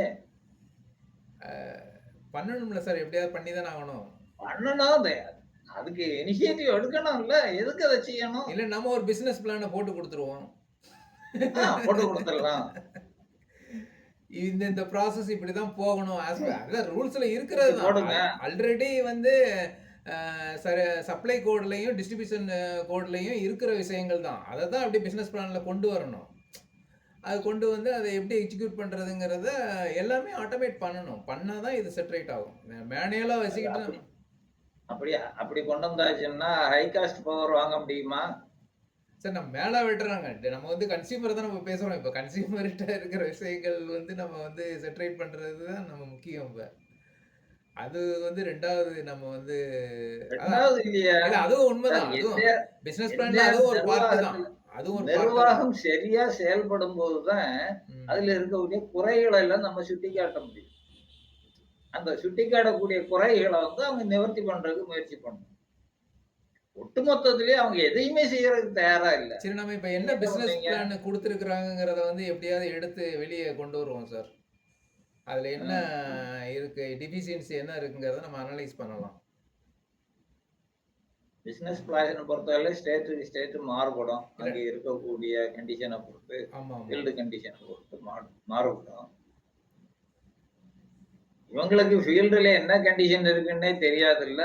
பண்ணணும்ல சார், எப்படியாவது பண்ணி தானே ஆகணும். பண்ணணும், அதுக்கு இனிஷியேட்டிவ் எடுக்கணும்ல. எதுக்கு அதை செய்யணும்? இல்ல நம்ம ஒரு பிசினஸ் பிளானை போட்டு கொடுத்துருவோம். போட்டு கொடுத்துடலாம். இந்த ப்ராசஸ் இப்படிதான் போகணும். அதான் ரூல்ஸ்ல இருக்கிறது தான். ஆல்ரெடி வந்து சப்ளை கோட்லையும் டிஸ்ட்ரிபியூஷன் கோட்லையும் இருக்கிற விஷயங்கள் தான். அதை தான் அப்படி பிசினஸ் பிளான்ல கொண்டு வரணும். அது கொண்டு வந்து அதை எப்படி எக்ஸிக்யூட் பண்றதுங்கிறத எல்லாமே ஆட்டோமேட் பண்ணணும். பண்ணாதான் இது செட்ரேட் ஆகும். மேனுவலா வச்சுக்கிட்டு அப்படி கொண்டு வந்தாச்சுன்னா ஹை காஸ்ட் பவர் வாங்க முடியுமா சார்? நம்ம மேலே விட்டுறாங்க. நம்ம வந்து கன்சியூமர் தான் நம்ம பேசுறோம். இப்போ கன்சியூமர்கிட்ட இருக்கிற விஷயங்கள் வந்து நம்ம வந்து செட்ரேட் பண்றது தான் நம்ம முக்கியம். இப்போ அது வந்து ரெண்டாவது. நம்ம வந்து அதுவும் உண்மைதான். அதுவும் பிசினஸ் பிளான்ல அதுவும் ஒரு பார்ட் தான். அதுவும் ஒரு நிர்வாகம் சரியா செயல்படும் போதுதான் அதுல இருக்கக்கூடிய குறைகளை எல்லாம் நம்ம சுட்டி காட்ட முடியும். அந்த சுட்டி காட்டக்கூடிய குறைகளை வந்து அவங்க நிவர்த்தி பண்றதுக்கு முயற்சி பண்ணணும். ஒட்டுமொத்தத்திலேயே அவங்க எதையுமே செய்யறதுக்கு தயாரா இல்ல. சரி, நம்ம இப்ப என்ன பிசினஸ் பிளான் கொடுத்துருக்காங்கிறத வந்து எப்படியாவது எடுத்து வெளியே கொண்டு வருவோம் சார். அதுல என்ன இருக்கு, டிஃபிஷியன்சி என்ன இருக்குங்கிறத நம்ம அனலைஸ் பண்ணலாம். பிசினஸ் பிளான் பொறுத்தவரை ஸ்டேட் மாறுபடும். அங்க இருக்கக்கூடிய கண்டிஷனை பொறுத்து, ஃபீல்டு கண்டிஷனை பொறுத்து மாறுபடும். இவங்களுக்கு ஃபீல்டுல என்ன கண்டிஷன் இருக்குன்னே தெரியாது இல்ல.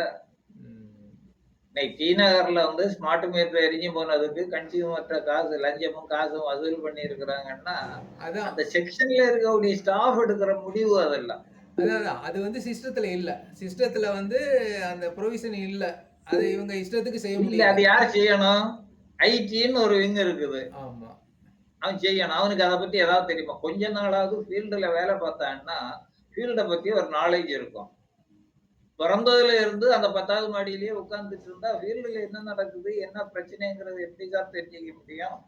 டி நகர்ல வந்து ஸ்மார்ட் மீட்டர் எரிஞ்சு போனதுக்கு கன்சியூமர்ட்ட லஞ்சமும் காசும் வசூல் பண்ணி இருக்கிறாங்கன்னா அந்த செக்ஷன்ல இருக்கக்கூடிய ஸ்டாஃப் எடுக்கிற முடிவு அதெல்லாம். அது வந்து சிஸ்டத்துல இல்ல. சிஸ்டத்துல வந்து அந்த ப்ரொவிஷன் இல்ல. அது இவங்க இஷ்டத்துக்கு செய்ய முடியல. அது யார் செய்யணும்? ஐடின்னு ஒரு விங் இருக்குது. ஆமா, அவன் செய்யணும். அவனுக்கு அதை பத்தி ஏதாவது தெரியுமா? கொஞ்ச நாளாவது ஃபீல்டுல வேலை பார்த்தான்னா ஃபீல்டை பத்தி ஒரு நாலேஜ் இருக்கும். பிறந்ததுல இருந்து அந்த 10வது மாடியிலேயே உட்கார்ந்துட்டு இருந்தா ஃபீல்டுல என்ன நடக்குது, என்ன பிரச்சனைங்கிறது எப்படி தான் தெரிஞ்சுக்க முடியும்?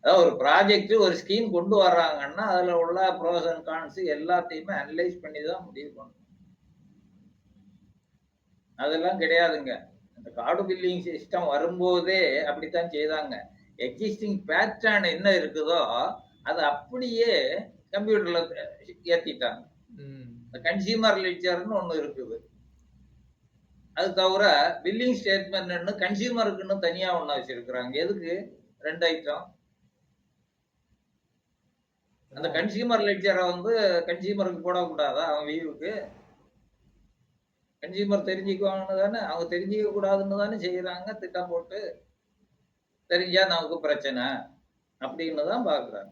அதாவது ஒரு ப்ராஜெக்ட், ஒரு ஸ்கீம் கொண்டு வர்றாங்கன்னா அதுல உள்ள ப்ரோஸ் அண்ட் கான்ஸ் எல்லாத்தையுமே அனலைஸ் பண்ணி தான் முடிவு பண்ணணும். அதெல்லாம் கிடையாதுங்க. இந்த கார்டு பில்லிங் சிஸ்டம் வரும்போதே அப்படித்தான் செய்தாங்க. எக்ஸிஸ்டிங் பேட்டர்ன் என்ன இருக்குதோ அதை அப்படியே கம்ப்யூட்டர்ல ஏத்திட்டாங்க. கன்சியூமர் லெட்ஜர்னு ஒண்ணு இருக்குது. அது தவிர பில்லிங் ஸ்டேட்மெண்ட் கன்சியூமருக்குன்னு தனியா ஒண்ணு வச்சிருக்கிறாங்க. எதுக்கு? 2 ஐட்டம். அந்த கன்சியூமர் லெட்ஜரை வந்து கன்சியூமருக்கு போடக்கூடாதா? அவன் வியூவுக்கு கன்சியூமர் தெரிஞ்சுக்குவாங்கன்னு தானே, அவங்க தெரிஞ்சிக்க கூடாதுன்னு தானே செய்யறாங்க. திட்டம் போட்டு தெரிஞ்சா நமக்கு பிரச்சனை அப்படின்னு தான் பாக்குறாங்க.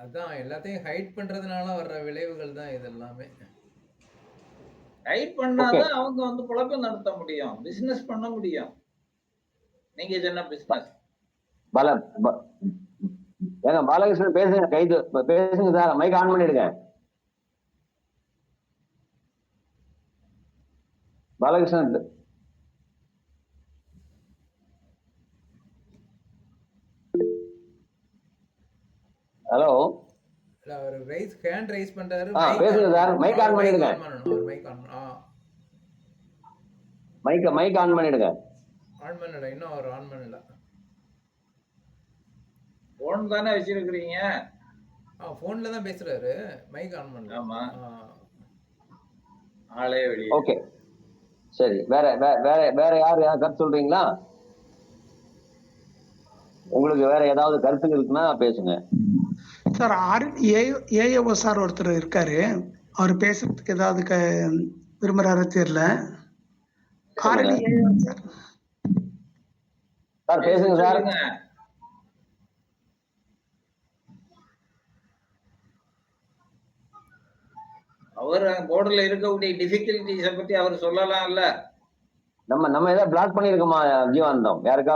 அதான் எல்லாத்தையும் ஹைட் பண்றதுனால வர்ற விளைவுகள் தான் இது எல்லாமே. ஹைட் பண்ணாதான் அவங்க வந்து குழப்பம் நடத்த முடியும், பிசினஸ் பண்ண முடியும். நீங்க என்ன பிசினஸ் ஏங்க பாலகிருஷ்ணன் பேசுங்க, கைது பேசுங்க சார், மைக் ஆன் பண்ணிடுங்க. பாலகிருஷ்ணன் ஹலோ. அவர் ஹேண்ட் ரைஸ் பண்றாரு. பேசுங்க சார், மைக் ஆன் பண்ணிடுங்க. மைக் ஆன் பண்ணிடுங்க. ஆன் பண்ணல, இன்னும் அவர் ஆன் பண்ணல. போன் தானே வச்சிருக்கிறீங்க? போன்ல தான் பேசுறாரு, மைக் ஆன் பண்ணல. ஆமா, ஆளே வெளியே. ஓகே சரி, வேற வேற வேற யார் கருத்து சொல்றீங்களா? உங்களுக்கு வேற ஏதாவது கருத்து இருக்குன்னா பேசுங்க சார். ஏஏஓ சார் ஒருத்தர் இருக்காரு, அவர் பேசுறதுக்கு ஏதாவது விரும்புறாரு தெரியல. சார் பேசுங்க சார். அவர் போர்டுல இருக்கக்கூடிய டிஃபிகல்டிஸ பத்தி அவர் சொல்லலாம்ல. நம்ம ஏதாவது பிளாக் பண்ணிருக்கோமா ஜீவானந்தம்? யாருக்கா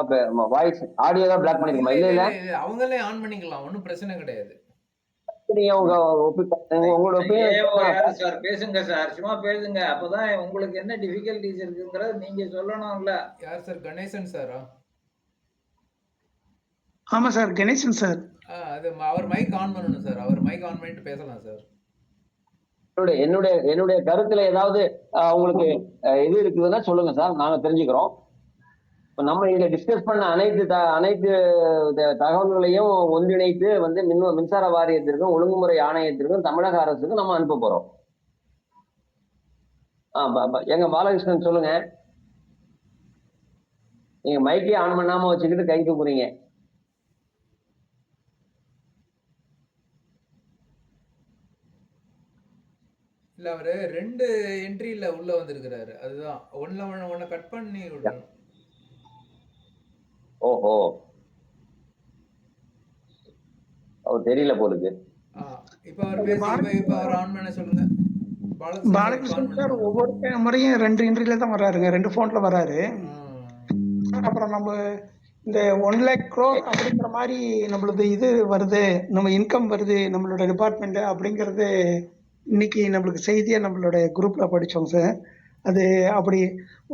வாய்ஸ் ஆடியோ தான் பிளாக் பண்ணிருக்கோமா? இல்ல இல்ல, அவங்களே ஆன் பண்ணிக்கலாம், ஒன்றும் பிரச்சனை கிடையாது. உங்களோட சார் பேசுங்க சார், சும்மா பேசுங்க, அப்பதான் உங்களுக்கு என்ன டிஃபிகல்டிஸ் இருக்குங்கறத நீங்க சொல்லணும்ல. யார் சார்? கணேசன் சாரா? ஆமா சார், கணேசன் சார். அது அவர் மைக் ஆன் பண்ணணும் சார், அவர் மைக் ஆன் பண்ணிட்டு பேசலாம் சார். என்னுடைய கருத்துல ஏதாவது உங்களுக்கு இது இருக்குதுன்னா சொல்லுங்க சார், நாங்க தெரிஞ்சுக்கிறோம். நம்ம இங்க டிஸ்கஸ் பண்ண அனைத்து தகவல்களையும் ஒன்றிணைத்து வந்து மின்சார வாரியத்திற்கும் ஒழுங்குமுறை ஆணையத்திற்கும் தமிழக அரசுக்கும் நம்ம அனுப்ப போறோம். எங்க பாலகிருஷ்ணன் சொல்லுங்க. நீங்க மைக்கே ஆன் பண்ணாம வச்சுக்கிட்டு கை தூக்குறீங்க. இல்ல, அவரு 2 என்ட்ரில உள்ள வந்திருக்கிறாரு, அதுதான். ஒன்ன கட் பண்ணி விடணும். ஓஹோ, அவர் தெரியல போலுக்கு. இப்ப அவர் ஆன் பண்ண சொல்லுங்க. பாலகிருஷ்ணன் சார் ஒவ்வொரு முறையும் 2 என்ட்ரில தான் வர்றாருங்க, 2 போன்ல வர்றாரு. அப்புறம் நம்ம இந்த 1 lakh crore அப்படிங்கிற மாதிரி நம்மளது இது வருது, நம்ம இன்கம் வருது நம்மளோட டிபார்ட்மெண்ட் அப்படிங்கிறது இன்னைக்கு நம்மளுக்கு செய்தியா நம்மளோட குரூப்ல படிச்சோம் சார். அது அப்படி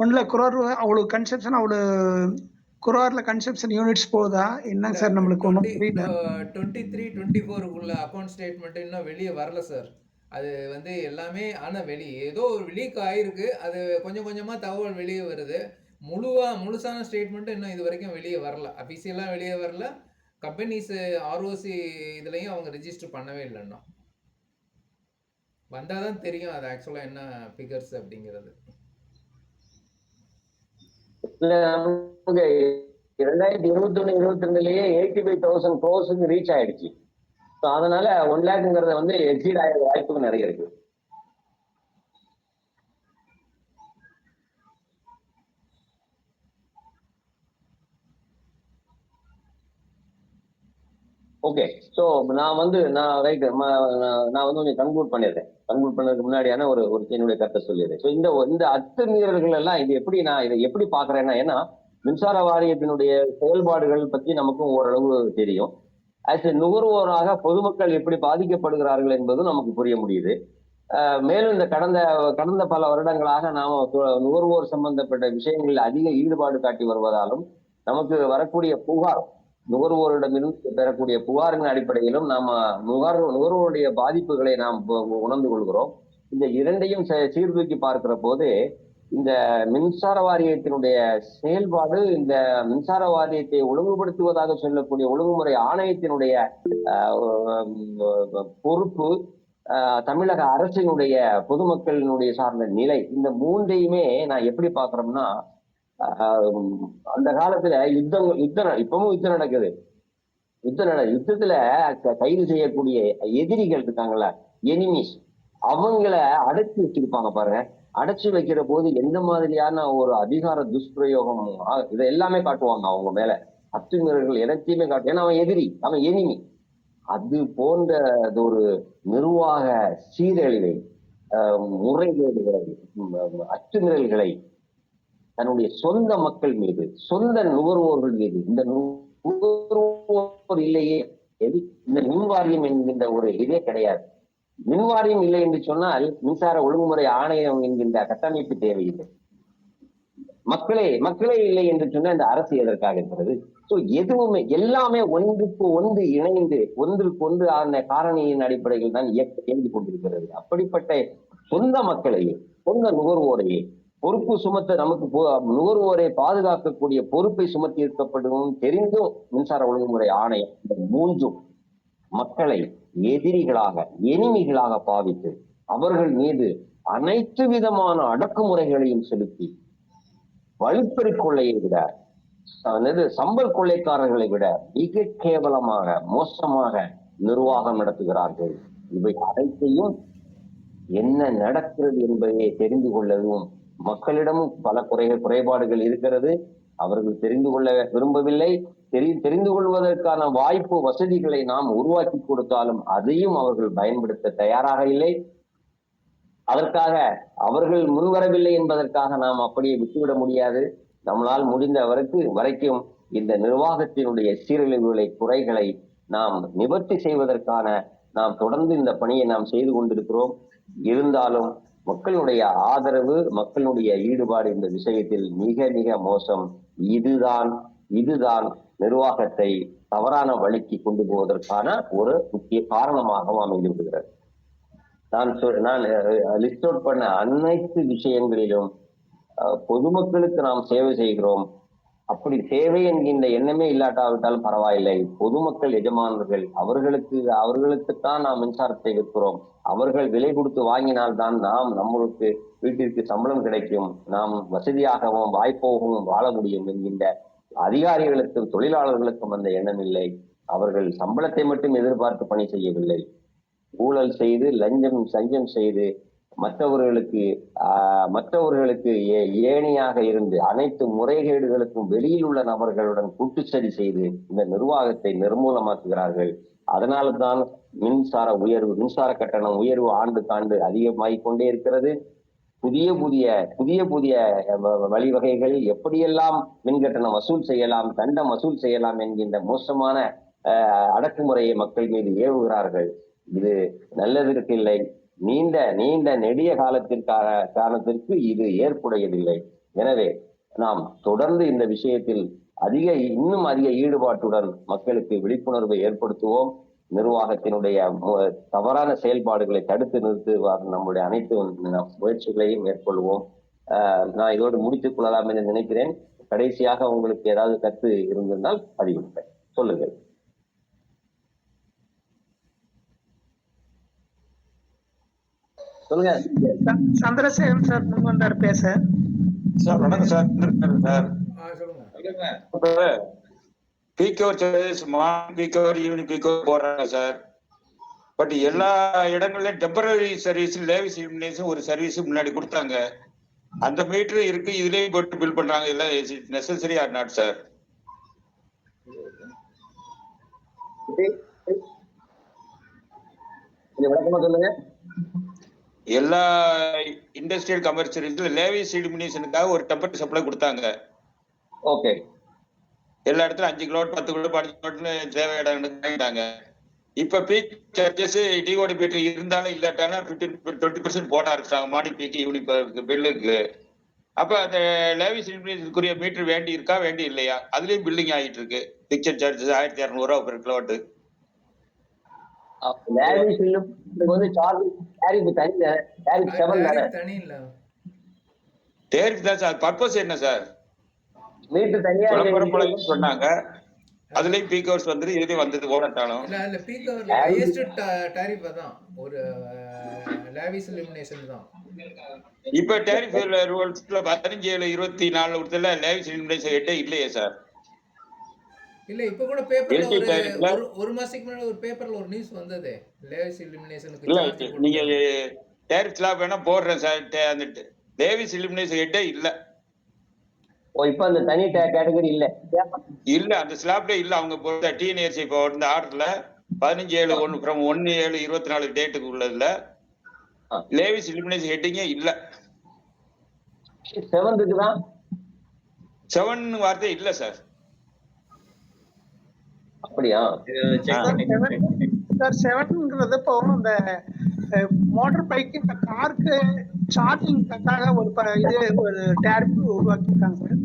1 lakh crore அவ்வளவு கன்செப்ஷன், அவ்வளவு குரோர்ல கன்செப்ஷன் யூனிட்ஸ் போதா என்ன சார்? நம்மளுக்கு ஒன்றும் புரியல. 23-24 அக்கௌண்ட் ஸ்டேட்மெண்ட் இன்னும் வெளியே வரல சார். அது வந்து எல்லாமே ஏதோ ஒரு லீக் ஆயிருக்கு, அது கொஞ்சம் கொஞ்சமா தகவல் வெளியே வருது. முழுசான ஸ்டேட்மெண்ட் இன்னும் இது வரைக்கும் வெளியே வரல, அபிஷியலா வெளியே வரல. கம்பெனிஸ் ஆர்ஓசி இதுலயும் அவங்க ரெஜிஸ்டர் பண்ணவே இல்லைன்னா, வந்தாதான் தெரியும் அது ஆக்சுவலா என்ன ஃபிகர்ஸ் அப்படிங்கிறது. 2021-22லயே 85,000 crores ரீச் ஆயிடுச்சு. அதனால 1 lakhங்கிறத வந்து எக்ஸீட் ஆகிற வாய்ப்புகள் நிறைய இருக்கு. ஓகே, ஸோ நான் வந்து கொஞ்சம் கன்க்ளூட் பண்ணிடுறேன். கன்க்ளூட் பண்ணதுக்கு முன்னாடியான ஒரு என்னுடைய கருத்தை சொல்லிடுறேன். ஸோ இந்த அத்துமீறல்கள் எல்லாம் இதை எப்படி பாக்குறேன்னா, ஏன்னா மின்சார வாரியத்தினுடைய செயல்பாடுகள் பற்றி நமக்கும் ஓரளவு தெரியும். ஆஸ் எ நுகர்வோராக பொதுமக்கள் எப்படி பாதிக்கப்படுகிறார்கள் என்பதும் நமக்கு புரிய முடியுது. மேலும் இந்த கடந்த பல வருடங்களாக நாம நுகர்வோர் சம்பந்தப்பட்ட விஷயங்களில் அதிக ஈடுபாடு காட்டி வருவதாலும் நமக்கு வரக்கூடிய புகார், நுகர்வோரிடமிருந்து பெறக்கூடிய புகாரின் அடிப்படையிலும் நாம நுகர்வோருடைய பாதிப்புகளை நாம் உணர்ந்து கொள்கிறோம். இந்த இரண்டையும் சீர்தூக்கி பார்க்கிற போது இந்த மின்சார வாரியத்தினுடைய செயல்பாடு, இந்த மின்சார வாரியத்தை ஒழுங்குபடுத்துவதாக சொல்லக்கூடிய ஒழுங்குமுறை ஆணையத்தினுடைய பொறுப்பு, தமிழக அரசினுடைய பொதுமக்களினுடைய சார்ந்த நிலை, இந்த மூன்றையுமே நான் எப்படி பாக்குறோம்னா, அந்த காலத்துல யுத்தம் இப்பவும் யுத்தம் நடக்குது. யுத்தத்துல கைது செய்யக்கூடிய எதிரிகள் இருக்காங்கல்ல, எனிமிஸ், அவங்கள அடைச்சி வச்சிருப்பாங்க பாருங்க. அடைச்சி வைக்கிற போது எந்த மாதிரியான ஒரு அதிகார துஷ்பிரயோகம், இதை எல்லாமே காட்டுவாங்க அவங்க மேல. அத்துமீறல்கள் எல்லாத்தையுமே காட்டு. ஏன்னா அவன் எதிரி, அவன் எனிமி. அது போன்ற ஒரு நிர்வாக சீரழிவை, முறைகேடுகளை, அத்துமீறல்களை தன்னுடைய சொந்த மக்கள் மீது, சொந்த நுகர்வோர்கள் மீது, இந்த நுகர்வோர் இல்லையே இந்த மின் வாரியம் என்கின்ற ஒரு இதே கிடையாது. மின் வாரியம் இல்லை என்று சொன்னால் மின்சார ஒழுங்குமுறை ஆணையம் என்கின்ற கட்டமைப்பு தேவையில்லை. மக்களே இல்லை என்று சொன்ன இந்த அரசு எதற்காக இருக்கிறது? சோ எதுவுமே எல்லாமே ஒன்றுக்கு ஒன்று இணைந்து ஒன்றுக்கு ஒன்று அந்த காரணியின் அடிப்படையில் தான் இயங்கிக் கொண்டிருக்கிறது. அப்படிப்பட்ட சொந்த மக்களையே, சொந்த நுகர்வோரையே பொறுப்பு சுமத்த நமக்கு நுகர்வோரை பாதுகாக்கக்கூடிய பொறுப்பை சுமத்தி இருக்கப்படும் தெரிந்தும் மின்சார ஒழுங்குமுறை ஆணையம் இந்த மூன்றும் மக்களை எதிரிகளாக எனிமிகளாக பாவித்து அவர்கள் மீது அனைத்து விதமான அடக்குமுறைகளையும் செலுத்தி வழிப்பறி கொள்ளையை விட சம்பல் கொள்ளைக்காரர்களை விட மிக கேவலமாக மோசமாக நிர்வாகம் நடத்துகிறார்கள். இவை அனைத்தையும் என்ன நடக்கிறது என்பதை தெரிந்து கொள்ளவும் மக்களிடமும் பல குறைபாடுகள் இருக்கிறது. அவர்கள் தெரிந்து கொள்ள விரும்பவில்லை. தெரிந்து கொள்வதற்கான வாய்ப்பு வசதிகளை நாம் உருவாக்கி கொடுத்தாலும் அதையும் அவர்கள் பயன்படுத்த தயாராக இல்லை. அதற்காக அவர்கள் முன்வரவில்லை என்பதற்காக நாம் அப்படியே விட்டுவிட முடியாது. நம்மளால் முடிந்த வரைக்கும் இந்த நிர்வாகத்தினுடைய சீரழிவுகளை குறைகளை நாம் நிவர்த்தி செய்வதற்கான நாம் தொடர்ந்து இந்த பணியை நாம் செய்து கொண்டிருக்கிறோம். இருந்தாலும் மக்களுடைய ஆதரவு, மக்களுடைய ஈடுபாடு இந்த விஷயத்தில் மிக மிக மோசம். இதுதான் நிர்வாகத்தை தவறான வழிக்கு கொண்டு போவதற்கான ஒரு முக்கிய காரணமாகவும் அமைந்திருக்கிறது. நான் லிஸ்ட் அவுட் பண்ண அனைத்து விஷயங்களிலும் பொதுமக்களுக்கு நாம் சேவை செய்கிறோம். அப்படி சேவை என்கின்ற எண்ணமே இல்லாட்டாவிட்டாலும் பரவாயில்லை. பொதுமக்கள் எஜமானர்கள், அவர்களுக்குத்தான் நாம் மின்சாரத்தை விற்கிறோம். அவர்கள் விலை கொடுத்து வாங்கினால்தான் நம்மளுக்கு வீட்டிற்கு சம்பளம் கிடைக்கும், நாம் வசதியாகவும் வாய்ப்பாகவும் வாழ முடியும் என்கின்ற அதிகாரிகளுக்கும் தொழிலாளர்களுக்கும் அந்த எண்ணம் இல்லை. அவர்கள் சம்பளத்தை மட்டும் எதிர்பார்த்து பணி செய்யவில்லை. ஊழல் செய்து சஞ்சம் செய்து மற்றவர்களுக்கு ஏணியாக இருந்து அனைத்து முறைகேடுகளுக்கும் வெளியில் உள்ள நபர்களுடன் கூட்டுச்சதி செய்து இந்த நிர்வாகத்தை நிர்மூலமாக்குகிறார்கள். அதனால்தான் மின்சார கட்டணம் உயர்வு ஆண்டுக்காண்டு அதிகமாகிக் கொண்டே இருக்கிறது. புதிய புதிய வழிவகைகள் எப்படியெல்லாம் மின் கட்டணம் வசூல் செய்யலாம், தண்டம் வசூல் செய்யலாம் என்கின்ற மோசமான அடக்குமுறையை மக்கள் மீது ஏவுகிறார்கள். இது நல்லதற்கு இல்லை. நீண்ட நெடிய காலத்திற்கு இது ஏற்புடையதில்லை. எனவே நாம் தொடர்ந்து இந்த விஷயத்தில் இன்னும் அதிக ஈடுபாட்டுடன் மக்களுக்கு விழிப்புணர்வை ஏற்படுத்துவோம். நிர்வாகத்தினுடைய தவறான செயல்பாடுகளை தடுத்து நிறுத்துவார் நம்முடைய அனைத்து முயற்சிகளையும் மேற்கொள்வோம். நான் இதோடு முடித்துக் கொள்ளலாம் என்று நினைக்கிறேன். கடைசியாக உங்களுக்கு ஏதாவது கருத்து இருந்திருந்தால் பதிவிடுங்கள், சொல்லுங்கள். சொல்லுங்க. சந்திரசேகர் சார் முன் வந்தார் பேச. சார் வணக்கம் sir. Peak hour service morning peak hour evening peak hour போடுறாங்க சார். பட் எல்லா இடங்கள்லயும் டெம்பரரி சர்வீஸ் லேவிஸ் இலுமினேஷன் ஒரு சர்வீஸ் முன்னாடி கொடுத்தாங்க. அந்த மீட்டர் இருக்கு, இதுலயும் போட்டு பில் பண்றாங்க. எல்லாம் நெசசரி ஆர் நாட் சார்? விளக்கமா சொல்லுங்க. எல்லா இண்டஸ்ட்ரியல் கமர்ஷியல் லேவிஸ் இலுமினேஷனுக்காக ஒரு டெம்பரரி சப்ளை கொடுத்தாங்க. ஓகே. எல்லா இடத்துல 5 கிலோ 10 கிலோ 5 கிலோ தேவையிடாங்க. இப்ப பீக் சார்ஜஸ் டிஓடி மீட்டர் இருந்தாலும் இல்லாட்டாலும் 20% போட ஆரம்பிச்சாங்க. மார்னிங் பீக் ஈவினிங் பில்லுக்கு. அப்ப அந்த லேவிஸ் இலுமினேஷனுக்குரிய மீட்டர் வேண்டி இருக்கா வேண்டி இல்லையா? அதுலயும் பில்லிங் ஆகிட்டு இருக்கு. பிக்சர் சார்ஜஸ் 1200 ரூபா பெர் கிலோவாட். டேரிஃப் தான் சார். பர்பஸ் என்ன சார்? மீட்டர் தனியா சொன்னாங்க. அதுலயும் பீக் ஹவர்ஸ் வந்து இதுலயும் வந்தது ஓடட்டாலும் இல்ல பீக் ஹவர்ல ஹையஸ்ட் டாரிஃப் தான் ஒரு லேவிஸ் இலுமினேஷன் தான். இப்ப டாரிஃப் ரூல்ஸ்ல 15/7/24 கொடுத்தல லேவிஸ் இலுமினேஷன் ஹெட் இல்லையே சார்? இல்ல இப்ப கூட பேப்பர்ல ஒரு மாசத்துக்கு முன்னாடி ஒரு பேப்பர்ல ஒரு நியூஸ் வந்ததே லேவிஸ் இலுமினேஷனுக்கு. இல்ல நீங்க டாரிஃப் ஸ்லாப் வேணா போடுறேன் சார். அந்த லேவிஸ் இலுமினேஷன் ஹெட் இல்ல. இப்ப அந்த தனி கேட்டகரி இல்ல அந்த ஸ்லாப்ல இல்ல. அவங்க போட்ட டிஎன்ஏசி இப்போ இந்த ஆர்டர்ல 15/7 from 1/7/24 டேட்டுக்கு உள்ளதுல லேவிஸ் இலுமினேஷன் ஹெட்டிங்கே இல்ல. 7 வார்த்தை இல்ல சார். அப்படியா? செக் பண்ணி சார் 7ங்கிறது இப்போ இந்த மோட்டார் பைக்கு இந்த காருக்கு சார்ஜிங்காக இது ஒரு டேரிஃப் உருவாக்கியிருக்காங்க சார்.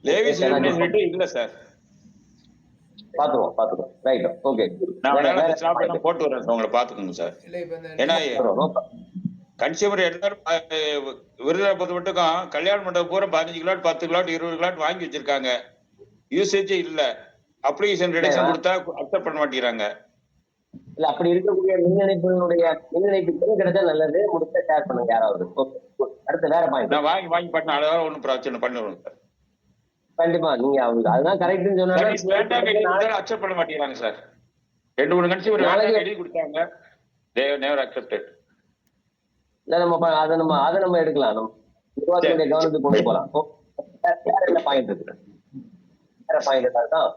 லேவிஸ் லிமிடெட் இல்ல சார். பாத்துருவோம். Right, okay. நான் போட்டு வரேன் சார், உங்களை பாத்துக்கோங்க சார். இல்ல இப்ப இந்த ஏன்னா கன்சியூமர் எல்லாரும் விருதுகளை பொறுத்த மட்டும் கல்யாண மண்டபம் பூரா 15 கிலோவாட் 10 கிலோவாட் 20 கிலோவாட் வாங்கி வச்சிருக்காங்க. யூசேஜே இல்ல. அப்ளிகேஷன் ரிடக்ஷன் கொடுத்தா அக்செப்ட் பண்ண மாட்டேங்கிறாங்க. இல்ல அப்படி இருக்கக்கூடிய மின் இணைப்பு கிடைச்சா நல்லது. முடிச்சா ஷேர் பண்ணுங்க யாராவது. அடுத்து வேற பாயிண்ட். நான் வாங்கி பண்ண அழகா ஒன்றும் பிரச்சனை பண்ணுவோம் சார். கண்டிப்பா நீங்க அவங்க அதுதான் கரெக்ட்னு சொன்னாங்க. அக்செப்ட் பண்ண மாட்டேங்கிறாங்க சார். 2-3 கன்சியூமர் எழுதி கொடுத்தாங்க. they never accepted. இல்ல அதை நம்ம எடுக்கலாம். நம்ம நிர்வாகத்துடைய கவனத்துக்கு கொண்டு போகலாம். வேற என்ன பாயிண்ட் இருக்கு? வேற பாயிண்ட் தான்.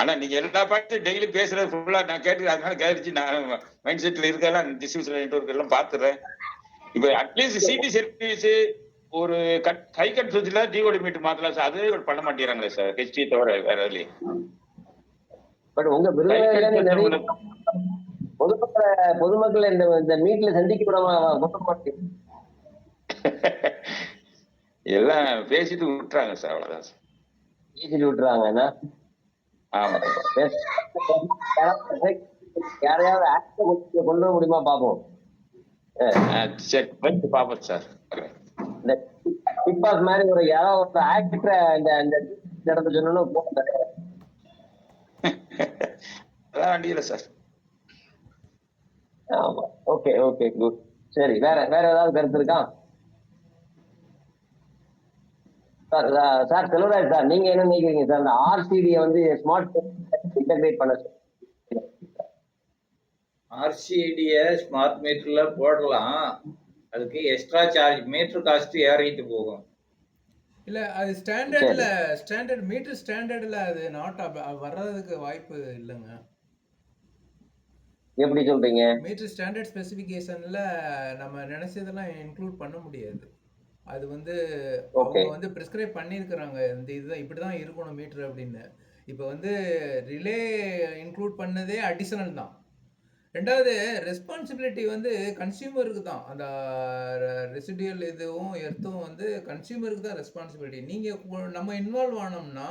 ஆனா நீங்க எல்லா பாயிண்ட்டும் டெய்லி பேசுறது ஃபுல்லா நான் கேட்டு அதனால கேட்டுச்சு. நான் மைண்ட் செட்ல இருக்கலாம் டிஸ்ட்ரிபியூஷன் நெட்வொர்க் எல்லாம் பாத்துறேன். இப்ப அட்லீஸ்ட் சிடி சர்வீஸ் ஒரு ஹை கட் சுவிட்ச்ல டிஓடி மீட்டர் மாத்தலாம் சார். அதே பண்ண மாட்டேங்கிறாங்களே சார். ஹெச்டி தவிர வேற எதுலயே. பட் உங்க விருதுகளை பொதுமக்களை இந்த மீட்ல சந்திக்க விட எல்லாம் பேசிட்டு விட்டுறாங்க சார். அவ்வளவுதான் சார். பேசிட்டு விட்டுறாங்கன்னா ஆமா யாரையாவது ஆக்ட் கொண்டு வர முடியுமா பாப்போம். சரி பாப்போம் சார். இந்த பிக்பாஸ் மாதிரி ஒரு யாராவது ஒரு ஆக்டரை இந்த இடத்த சொன்னோன்னு அதான் வண்டியில சார். ஆமா, ஓகே குட். சரி, வேற ஏதாவது கருத்து இருக்கா சார்? செல்வராஜ் சார், நீங்க என்ன நினைக்கிறீங்க சார்? இந்த ஆர்சிடியை வந்து ஸ்மார்ட் இன்டகிரேட் பண்ண ஆர்சிடிய ஸ்மார்ட் மீட்டர்ல போடலாம். அதுக்கு எக்ஸ்ட்ரா சார்ஜ் மீட்டர் காஸ்ட் ஏறிட்டு போகும். இல்ல அது ஸ்டாண்டர்ட் மீட்டர் ஸ்டாண்டர்ட்ல அது நாட் வர்றதுக்கு வாய்ப்பு இல்லைங்க. எப்படி சொல்றீங்க? மீட்டர் ஸ்டாண்டர்ட் ஸ்பெசிஃபிகேஷன்ல நம்ம நினைச்சதெல்லாம் இன்க்ளூட் பண்ண முடியாது. அது வந்து அவங்க வந்து பிரிஸ்கிரைப் பண்ணியிருக்கிறாங்க. இந்த இதுதான் இப்படிதான் இருக்கணும் மீட்டர் அப்படின்னு. இப்போ வந்து ரிலே இன்க்ளூட் பண்ணதே அடிஷனல் தான். ரெண்டாவது ரெஸ்பான்சிபிலிட்டி வந்து கன்சியூமருக்கு தான். அந்த ரெசிடியல் இதுவும் எர்த்தும் வந்து கன்சியூமருக்கு தான் ரெஸ்பான்சிபிலிட்டி. நீங்கள் நம்ம இன்வால்வ் ஆனோம்னா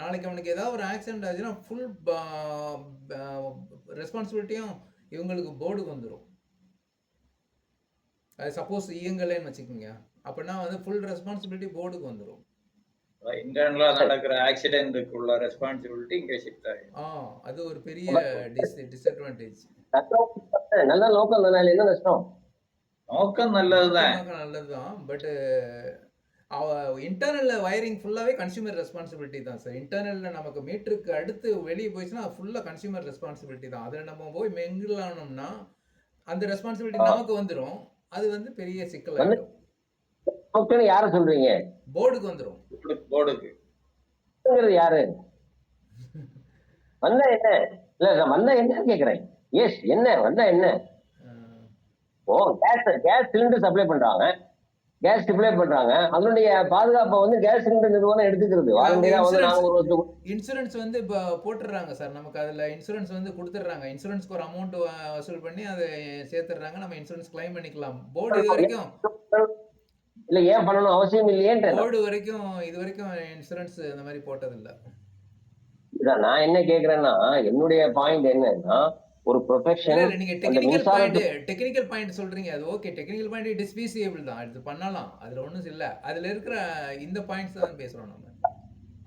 நாளைக்கு அவனுக்கு ஏதாவது ஒரு ஆக்சிடென்ட் ஆச்சுன்னா ஃபுல் ரெஸ்பான்சிபிலிட்டியும் இவங்களுக்கு போர்டுக்கு வந்துடும். அது சப்போஸ் இயங்கலைன்னு வச்சுக்கோங்க, அப்படின்னா வந்து ஃபுல் ரெஸ்பான்சிபிலிட்டி போர்டுக்கு வந்துடும். இன்டர்னலா நடக்கிற ஆக்சிடென்ட்க்குள்ள ரெஸ்பான்சிபிலிட்டி இங்க ஷிஃப்ட் ஆகும். அது ஒரு பெரிய டிஸ்அட்வான்டேஜ். நல்ல நோக்கம் தானே, என்ன நஷ்டம்? நோக்கம் நல்லதுதான். பட் இன்டர்னல் வயரிங் ஃபுல்லாவே கன்சியூமர் ரெஸ்பான்சிபிலிட்டி தான் சார். இன்டர்னல்ல நமக்கு மீட்டருக்கு அடுத்து வெளியே போயிடுச்சுன்னா அது ஃபுல்லா கன்சியூமர் ரெஸ்பான்சிபிலிட்டி தான். அதுல நம்ம போய் மெங்கிள் ஆனோம்னா அந்த ரெஸ்பான்சிபிலிட்டி நமக்கு வந்துடும். அது வந்து பெரிய சிக்கல் ஆயிடும். யார சொல்றீங்க? போர்டுக்கு வந்துடும். போர்டுக்கு யாரு வந்தா என்ன? இல்ல வந்தா என்ன கேக்குறேன். எஸ், என்ன வந்தா என்ன? ஓ, கேஸ் சிலிண்டர் சப்ளை பண்றாங்க, கேஸ் சப்ளை பண்றாங்க. அதனுடைய பாதுகாப்பை வந்து கேஸ் சிலிண்டர் நிறுவனம் எடுத்துக்கிறது. இன்சூரன்ஸ் வந்து இப்போ போட்டுடுறாங்க சார். நமக்கு அதுல இன்சூரன்ஸ் வந்து கொடுத்துட்றாங்க. இன்சூரன்ஸ்க்கு ஒரு அமௌண்ட் வசூல் பண்ணி அதை சேர்த்துடுறாங்க. நம்ம இன்சூரன்ஸ் கிளைம் பண்ணிக்கலாம். போர்டு இது வரைக்கும் இல்ல ஏன் பண்ணணும் அவசியம் இல்லையே. போர்டு வரைக்கும் இது வரைக்கும் இன்சூரன்ஸ் அந்த மாதிரி போட்டதில்லை. இதான் நான் என்ன கேக்குறேன்னா, என்னுடைய பாயிண்ட் என்னன்னா, ஒரு ப்ரொஃபஷன் நீங்க டெக்னிக்கல் பாயிண்ட் சொல்றீங்க. அது okay, technical point it is feasible தான், அது பண்ணலாம். அதுல ஒண்ணும் இல்ல. அதுல இருக்கிற இந்த பாயிண்ட்ஸ் தான் பேசுறோம் நம்ம.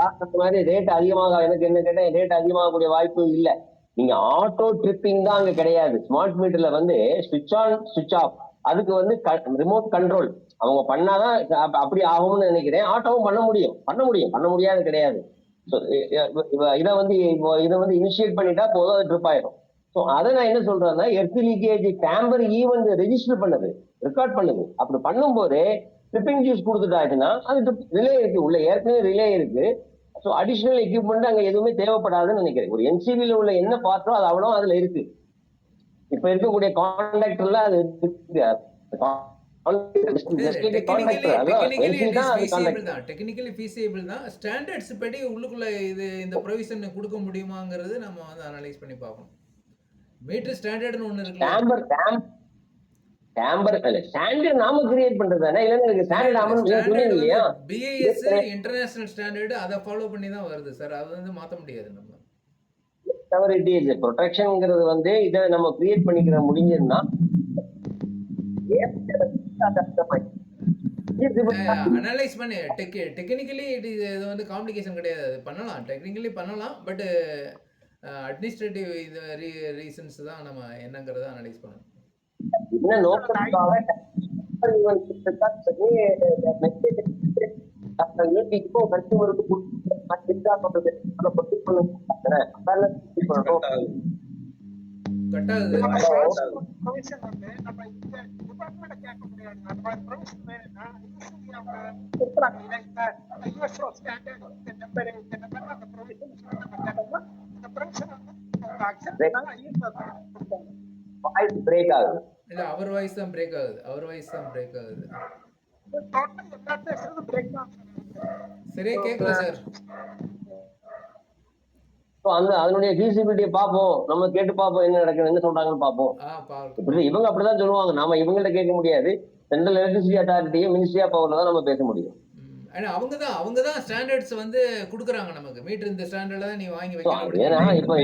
அந்த மாதிரி ரேட் அதிகமாக, எனக்கு என்ன கேட்டா ரேட் அதிகமாகக்கூடிய வாய்ப்பு இல்ல. நீங்க ஆட்டோ ட்ரிப்பிங் தான் அங்க கிடையாது. ஸ்மார்ட் மீட்டர்ல வந்து ஸ்விட்ச் ஆன் ஸ்விட்ச் ஆஃப், அதுக்கு வந்து ரிமோட் கண்ட்ரோல் அவங்க பண்ணாதான் அப்படி ஆகும்னு நினைக்கிறேன். ஆட்டோவும் பண்ண முடியாது கிடையாது. இதை வந்து இனிஷியேட் பண்ணிட்டா போதும், அது ட்ரிப் ஆயிடும். ஸோ அதை நான் என்ன சொல்றேன்னா, earth leakage tamper even register பண்ணுது, ரெக்கார்ட் பண்ணுது. அப்படி பண்ணும்போது ட்ரிப்பிங் ஜூஸ் கொடுத்துட்டாச்சுன்னா அது ரிலே இருக்கு, உள்ள ஏற்கனவே ரிலே இருக்கு. ஸோ அடிஷனல் எக்யூப்மெண்ட் அங்க எதுவுமே தேவைப்படாதுன்னு நினைக்கிறேன். ஒரு என்சிபில உள்ள என்ன பார்த்தோ அது அவ்வளோ அதுல இருக்கு. இப்ப இருக்கக்கூடிய கான்ட்ராக்டர்ல அது டெக்னிக்கலி ஃபீஸிபிள் தான். ஸ்டாண்டர்ட்ஸ் படி உள்ளுக்குள்ள இந்த ப்ரொவிஷன் கொடுக்க முடியுமாங்கிறது நம்ம வந்து அனலைஸ் பண்ணி பார்க்கணும். மீட்டர் ஸ்டாண்டர்ட்னு ஒன்று இருக்குல்ல, ஸ்டாண்டர்ட் நாம கிரியேட் பண்றது தானே. இல்லைன்னா ஸ்டாண்டர்ட் இல்லையா, பிஐஎஸ் இன்டர்நேஷனல் ஸ்டாண்டர்டு அதை ஃபாலோ பண்ணி தான் வருது சார். அதை வந்து மாற்ற முடியாது நம்ம. ப்ரொடெக்ஷன்ங்கிறது வந்து இதை நம்ம கிரியேட் பண்ணிக்கிற முடிஞ்சதுன்னா அனலைஸ் பண்ணி டெக்னிக்கலி இது வந்து காம்ப்ளிகேஷன் கிடையாது, பண்ணலாம், டெக்னிக்கலி பண்ணலாம். பட் அட்மினிஸ்ட்ரேட்டிவ் இது ரீசன்ஸ் தான் நம்ம என்னங்கிறத அனலைஸ் பண்ணணும். என்ன நோக்கத்துக்காக கன்சூமருக்கு கட்டாது. ப்ரொவிஷன் வந்து நம்ம இந்த டிபார்ட்மெண்ட்டை கேட்க முடியாது. அந்த மாதிரி ப்ரொவிஷன் வேணும்னா யூஸ்வலி அவங்க கொடுக்குறாங்க. இந்த யூஎஸ்ஓ ஸ்டாண்டர்ட் இந்த நம்பர் அந்த ப்ரொவிஷன் நம்ம கேட்டோம்னா அந்த ப்ரொவிஷன் வந்து அவங்க அக்செப்ட் பண்ணாங்க. கொடுத்தாங்க. வாய்ஸ் பிரேக் ஆகுது. இல்ல அவர் வாய்ஸ் தான் பிரேக் ஆகுது. டோட்டல் எல்லா பேசுறது பிரேக் தான். சரியா கேட்கல சார். அதனுடைய ஃபீசிபிலிட்டியை பார்ப்போம், நம்ம கேட்டு பார்ப்போம் என்ன நடக்குது, என்ன சொல்றாங்கன்னு பார்ப்போம். இவங்க அப்படிதான் சொல்லுவாங்க, நாம இவங்கள்ட்ட கேட்க முடியாது. சென்ட்ரல் எலக்ட்ரிசிட்டி அத்தாரிட்டியும் மினிஸ்ட்ரி ஆஃப் பவர்ல தான் நம்ம பேச முடியும். அவங்க தான் ஸ்டாண்டர்ட்ஸ் வந்து குடுக்குறாங்க நமக்கு. மீட்டர் இந்த ஸ்டாண்டர்ட்ல தான் நீ வாங்கி வைக்கணும். ஏன்னா இப்போ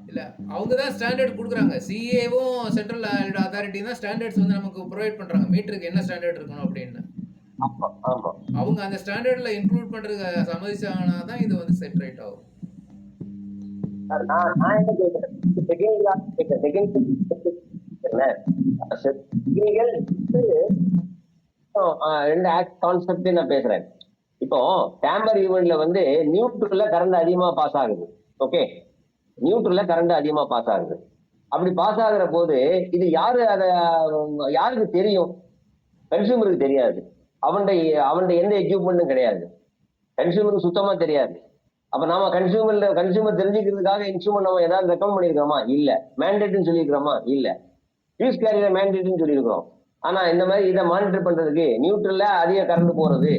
இல்ல அவங்க தான் ஸ்டாண்டர்ட் கொடுக்குறாங்க. சிஏவும் சென்ட்ரல் அத்தாரிட்டி தான் ஸ்டாண்டர்ட்ஸ் வந்து நமக்கு ப்ரொவைட் பண்றாங்க. மீட்டருக்கு என்ன ஸ்டாண்டர்ட் இருக்கணும் அப்படின்னு அவங்க அந்த ஸ்டாண்டர்ட்ல இன்க்ளூட் பண்றதுக்கு சம்மதிச்சாங்கன்னா தான் இது வந்து செட் ரைட் ஆகும். ரெண்டு கான்செப்ட் நான் பேசுறேன். இப்போ டேம்பர் ஈவென்ட்ல வந்து நியூட்ரல்ல கரண்ட் அதிகமா பாஸ் ஆகுது. ஓகே, நியூட்ரல்ல கரண்ட் அதிகமா பாஸ் ஆகுது. அப்படி பாஸ் ஆகுற போது இது யாருக்கு தெரியும்? கன்சூமருக்கு தெரியாது. அவன்கிட்ட எந்த எக்யூப்மெண்ட்டும் கிடையாது. கன்சூமருக்கு சுத்தமா தெரியாது. அப்ப நாம கன்சூமர் தெரிஞ்சுக்கிறதுக்காக இன்ஸ்ட்ருமெண்ட் நம்ம ஏதாவது ரெக்கமெண்ட் பண்ணிருக்கிறோமா? இல்ல. மேண்டேட்னு சொல்லியிருக்கிறோமா? இல்ல. ஃபியூஸ் கேரியர் மேண்டேட்னு சொல்லியிருக்கிறோம். ஆனா இந்த மாதிரி இதை மானிட்டர் பண்றதுக்கு நியூட்ரல்ல அதிக கரண்ட் போறது,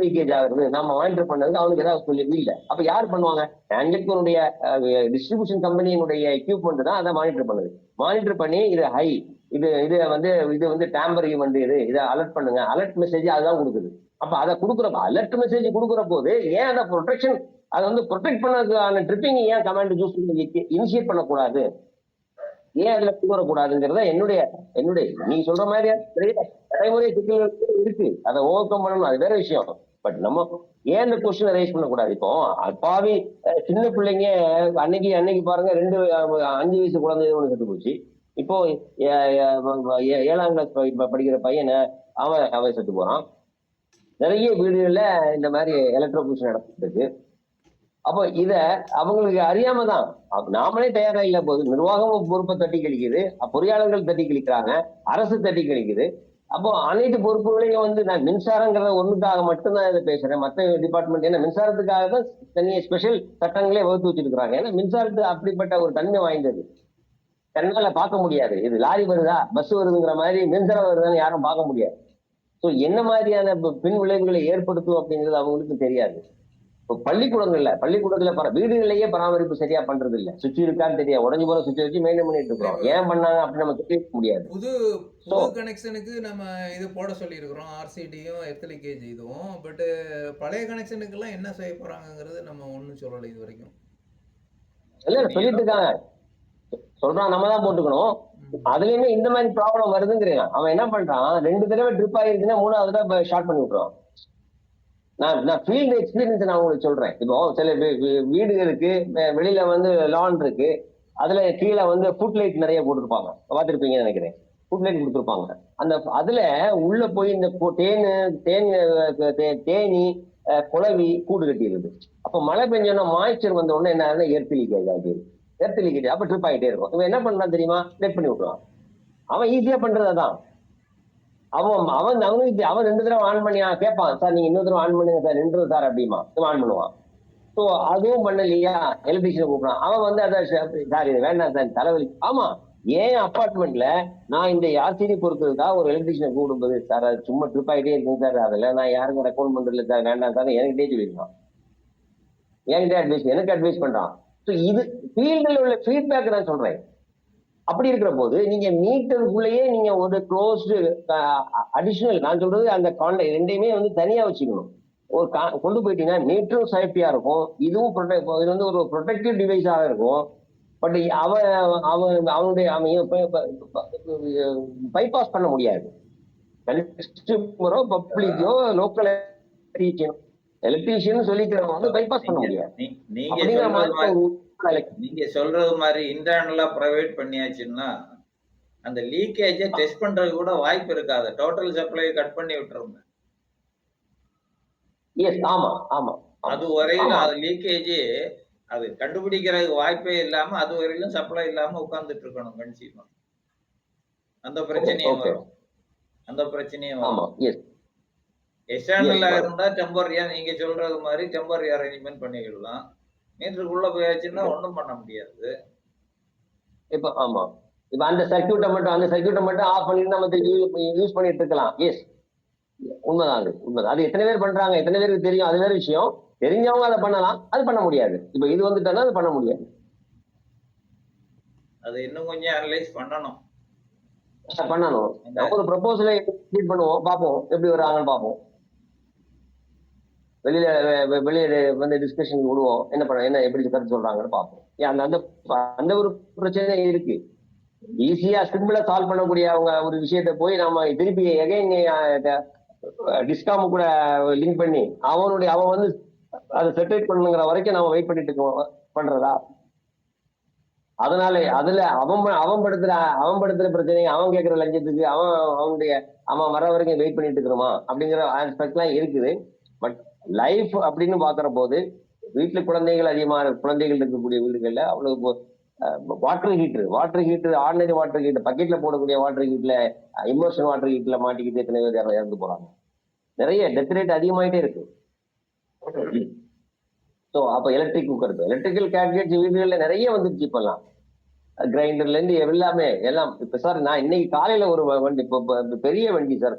லீக்கேஜ் ஆகுறது நாம மானிட்டர் பண்ணதுக்கு அவனுக்கு ஏதாவது சொல்லி இல்ல. அப்ப யார் பண்ணுவாங்க? அங்கனுடைய டிஸ்ட்ரிபியூஷன் கம்பெனியினுடைய எக்யூப்மெண்ட் தான் அதை மானிட்டர் பண்ணுது. மானிட்டர் பண்ணி இது ஹை, இது வந்து டேம்பர் ஈவெண்ட், இதை அலர்ட் பண்ணுங்க, அலர்ட் மெசேஜ் அதுதான் கொடுக்குது. அப்ப அதை கொடுக்குறப்ப அலர்ட் மெசேஜ் கொடுக்குற போது ஏன் அந்த ப்ரொடெக்ஷன் அதை வந்து ப்ரொடெக்ட் பண்ணதுக்கான ட்ரிப்பிங் ஏன் கமாண்ட் யூஸ் பண்ணி இனிஷியேட் பண்ணக்கூடாது? ஏன் அதுல கூறக்கூடாதுங்கிறத என்னுடைய நீங்க சொல்ற மாதிரி நடைமுறை சிக்கல்கள் இருக்கு, அதை ஓவர் கம் பண்ணணும், அது வேற விஷயம். பட் நம்ம ஏன் இந்த கொஸ்டினை ரைஸ் பண்ணக்கூடாது? இப்போ அப்பாவி சின்ன பிள்ளைங்க அன்னைக்கு பாருங்க 5 வயசு குழந்தை ஒன்று செத்து போச்சு. இப்போ 7ஆம் கிளாஸ் படிக்கிற பையனை அவன் செத்து போறான். நிறைய வீடுகள்ல இந்த மாதிரி எலக்ட்ரோகுஷன் நடந்துட்டு இருக்கு. அப்போ இத அவங்களுக்கு அறியாம தான் நாமளே தயாரா இல்ல போது நிர்வாகம் பொறுப்பை தட்டி கழிக்குது, பொறியாளர்கள் தட்டி கழிக்கிறாங்க, அரசு தட்டி கழிக்குது. அப்போ அனைத்து பொறுப்புகளையும் வந்து நான் மின்சாரங்கிறத ஒண்ணுக்காக மட்டும்தான் இதை பேசுறேன். மற்ற டிபார்ட்மெண்ட் ஏன்னா மின்சாரத்துக்காக தான் தனியாக ஸ்பெஷல் சட்டங்களே வகுத்து வச்சிருக்கிறாங்க. ஏன்னா மின்சாரத்துக்கு அப்படிப்பட்ட ஒரு தன்மை வாய்ந்தது, கண்ணால பார்க்க முடியாது. இது லாரி வருதா பஸ் வருதுங்கிற மாதிரி மின்சாரம் வருதான்னு யாரும் பார்க்க முடியாது. ஸோ என்ன மாதிரியான பின் விளைவுகளை ஏற்படுத்தும் அப்படிங்கிறது அவங்களுக்கு தெரியாது. இப்போ பள்ளிக்கூடத்துல வீடுகளிலேயே பராமரிப்பு சரியா பண்றது இல்ல. சுவிட்ச் இருக்கான்னு தெரியாது, உடஞ்சு போற சுவிட்ச் வச்சு மெயின்டைன் பண்ணிட்டு இருக்கிறோம். ஏன் பண்ணாங்க அப்படின்னு நம்ம தெரிவிக்க முடியாது. புது கனெக்ஷனுக்கு நம்ம இது போட சொல்லி இருக்கிறோம், ஆர்சிடியும் எர்த்லீக்கேஜ் இதுவும். பட் பழைய கனெக்ஷனுக்கு எல்லாம் என்ன செய்ய போறாங்கிறது நம்ம ஒன்றும் சொல்லலை இது வரைக்கும். இல்ல சொல்லிட்டு இருக்காங்க, சொல்றான் நம்ம தான் போட்டுக்கணும். அதுலயுமே இந்த மாதிரி ப்ராப்ளம் வருதுங்கிறீங்க. அவன் என்ன பண்றான், 2 தடவை ட்ரிப் ஆயிருச்சுன்னா 3வது தடவை ஷார்ட் பண்ணி விட்டுறான். நான் ஃபீல்டு எக்ஸ்பீரியன்ஸ் நான் உங்களுக்கு சொல்றேன். இப்போ சில வீடுகளுக்கு வெளியில வந்து லான் இருக்கு, அதுல கீழே வந்து ஃபுட் லைட் நிறைய போட்டுருப்பாங்க, பார்த்துருப்பீங்கன்னு நினைக்கிறேன். ஃபுட் லைட் கொடுத்துருப்பாங்க. அதுல உள்ள போய் இந்த தேனி குளவி கூடு கட்டிடுது. அப்ப மழை பெஞ்சோன்னா மாய்ச்சர் வந்த உடனே என்ன ஆகுதுன்னா எர்த் லீக்கேஜ் ஆகிடுது. எர்த் லீக்கேஜ் அப்ப ட்ரிப் ஆகிட்டே இருக்கும். இவன் என்ன பண்ணலாம் தெரியுமா? லெட் பண்ணி விட்டுருவான். அவன் ஈஸியா பண்றதான். அவன் 2 தடவை ஆன் பண்ணி கேட்பான், சார் நீங்க இன்னொரு தடவை ஆன் பண்ணுங்க சார், 2 சார் அப்படிமா ஆன் பண்ணுவான். ஸோ ஸோ அதுவும் பண்ணலையா, எலக்ட்ரிஷியன் கூப்பிடான். அவன் வந்து அதான் சார் இது வேண்டாம் சார் தலைவலி. ஆமா, ஏன் அப்பார்ட்மெண்ட்ல நான் இந்த யார்சினி பொறுத்ததுக்காக ஒரு எலக்ட்ரிஷியனை கூப்பிடும்போது, சார் அது சும்மா ட்ரிப் ஆகிட்டே இருக்குங்க சார், அதில் நான் யாருக்கும் ரெக்கமெண்ட் பண்றதில்ல சார், வேண்டாம் சார் என்கிட்டே சொல்லியிருக்கான். என்கிட்ட எனக்கு அட்வைஸ் பண்றான். ஸோ இது ஃபீல்டில் உள்ள ஃபீட்பேக் நான் சொல்றேன். அப்படி இருக்கிற போது நீங்க மீட்டருக்குள்ளேயே நீங்க ஒரு க்ளோஸ்டு அடிஷனல், நான் சொல்றது அந்த கான்டாக்ட் ரெண்டையுமே வந்து தனியா வச்சுக்கணும். ஒரு கொண்டு போயிட்டீங்கன்னா மீட்டரும் சேஃப்டியா இருக்கும், இதுவும் இது வந்து ஒரு ப்ரொடெக்டிவ் டிவைஸாக இருக்கும். பட் அவனுடைய பைபாஸ் பண்ண முடியாது. கன்சியூமரோ பப்ளிக்கோ லோக்கல் எலக்ட்ரீஷியன் சொல்லிக்கிறவங்க வந்து பைபாஸ் பண்ண முடியாது. நீங்க சொல்றது மாதிரி இன்டர்னலா ப்ரைவேட் பண்ணியாச்சுன்னா அந்த லீக்கேஜை டெஸ்ட் பண்றது கூட வாய்ப்பு இருக்காது. டோட்டல் சப்ளை கட் பண்ணி விட்டுருங்க. ஆமா ஆமா, அது வரையிலும் அது லீக்கேஜ் அது கண்டுபிடிக்கிறதுக்கு வாய்ப்பே இல்லாம அது வரையிலும் சப்ளை இல்லாம உட்கார்ந்துட்டு இருக்கணும் கன்சியூமர். அந்த பிரச்சனையும் வரும். அந்த பிரச்சனையும் வரும். எக்ஸ்டர்னலா இருந்தா டெம்பரரியா நீங்க சொல்றது மாதிரி டெம்பரரி அரேஞ்ச்மெண்ட் பண்ணிக்கலாம். மீட்டருக்குள்ள போயாச்சுன்னா ஒண்ணும் பண்ண முடியாது. இப்ப ஆமா, இப்ப அந்த சர்க்யூட்டை மட்டும் ஆஃப் பண்ணிட்டு நம்ம யூஸ் பண்ணிட்டு இருக்கலாம். எஸ், உண்மைதான். உண்மைதான். அது எத்தனை பேர் பண்றாங்க, எத்தனை பேருக்கு தெரியும், அது வேற விஷயம். தெரிஞ்சவங்க அதை பண்ணலாம், அது பண்ண முடியாது. இப்ப இது வந்துட்டா அது பண்ண முடியாது. அது இன்னும் கொஞ்சம் அனலைஸ் பண்ணணும். ஒரு ப்ரொபோசலை பண்ணுவோம், பார்ப்போம் எப்படி வர்றாங்கன்னு பார்ப்போம். வெளியில வந்து டிஸ்கஷன் விடுவோம், என்ன எப்படி கருத்து சொல்றாங்கன்னு பார்ப்போம். அந்த ஒரு பிரச்சனை இருக்கு. ஈஸியா சிம்பிளா சால்வ் பண்ணக்கூடிய அவங்க ஒரு விஷயத்த போய் நம்ம திருப்பி எகைன் டிஸ்காம் கூட லிங்க் பண்ணி அவன் வந்து அதை செட்டில் பண்ணுங்கிற வரைக்கும் நம்ம வெயிட் பண்ணிட்டு பண்றதா? அதனால அதுல அவன் படுத்துற பிரச்சனை, அவன் கேட்கிற லஞ்சத்துக்கு அவன் வர வரைக்கும் வெயிட் பண்ணிட்டு இருக்கிறோமா அப்படிங்கிற ஆஸ்பெக்ட் எல்லாம் இருக்குது. பட் லைஃப் அப்படின்னு பாக்குற போது வீட்டுல குழந்தைகள் இருக்கக்கூடிய வீடுகள்ல அவ்வளவு water heater ordinary water heater பக்கெட்ல போடக்கூடிய வாட்டர் ஹீட்ல இமர்ஷன் வாட்டர் ஹீட்ல மாட்டிக்கிட்டு எத்தனை பேர் இறந்து போறாங்க. நிறைய டெத் ரேட் அதிகமாயிட்டே இருக்கு. ஸோ அப்ப எலக்ட்ரிக்கல் கேட்ஜெட்ஸ் வீடுகள்ல நிறைய வந்துருச்சு. இப்பெல்லாம் கிரைண்டர்ல இருந்து எல்லாம் இப்ப சார் நான் இன்னைக்கு காலையில ஒரு வண்டி, பெரிய வண்டி சார்,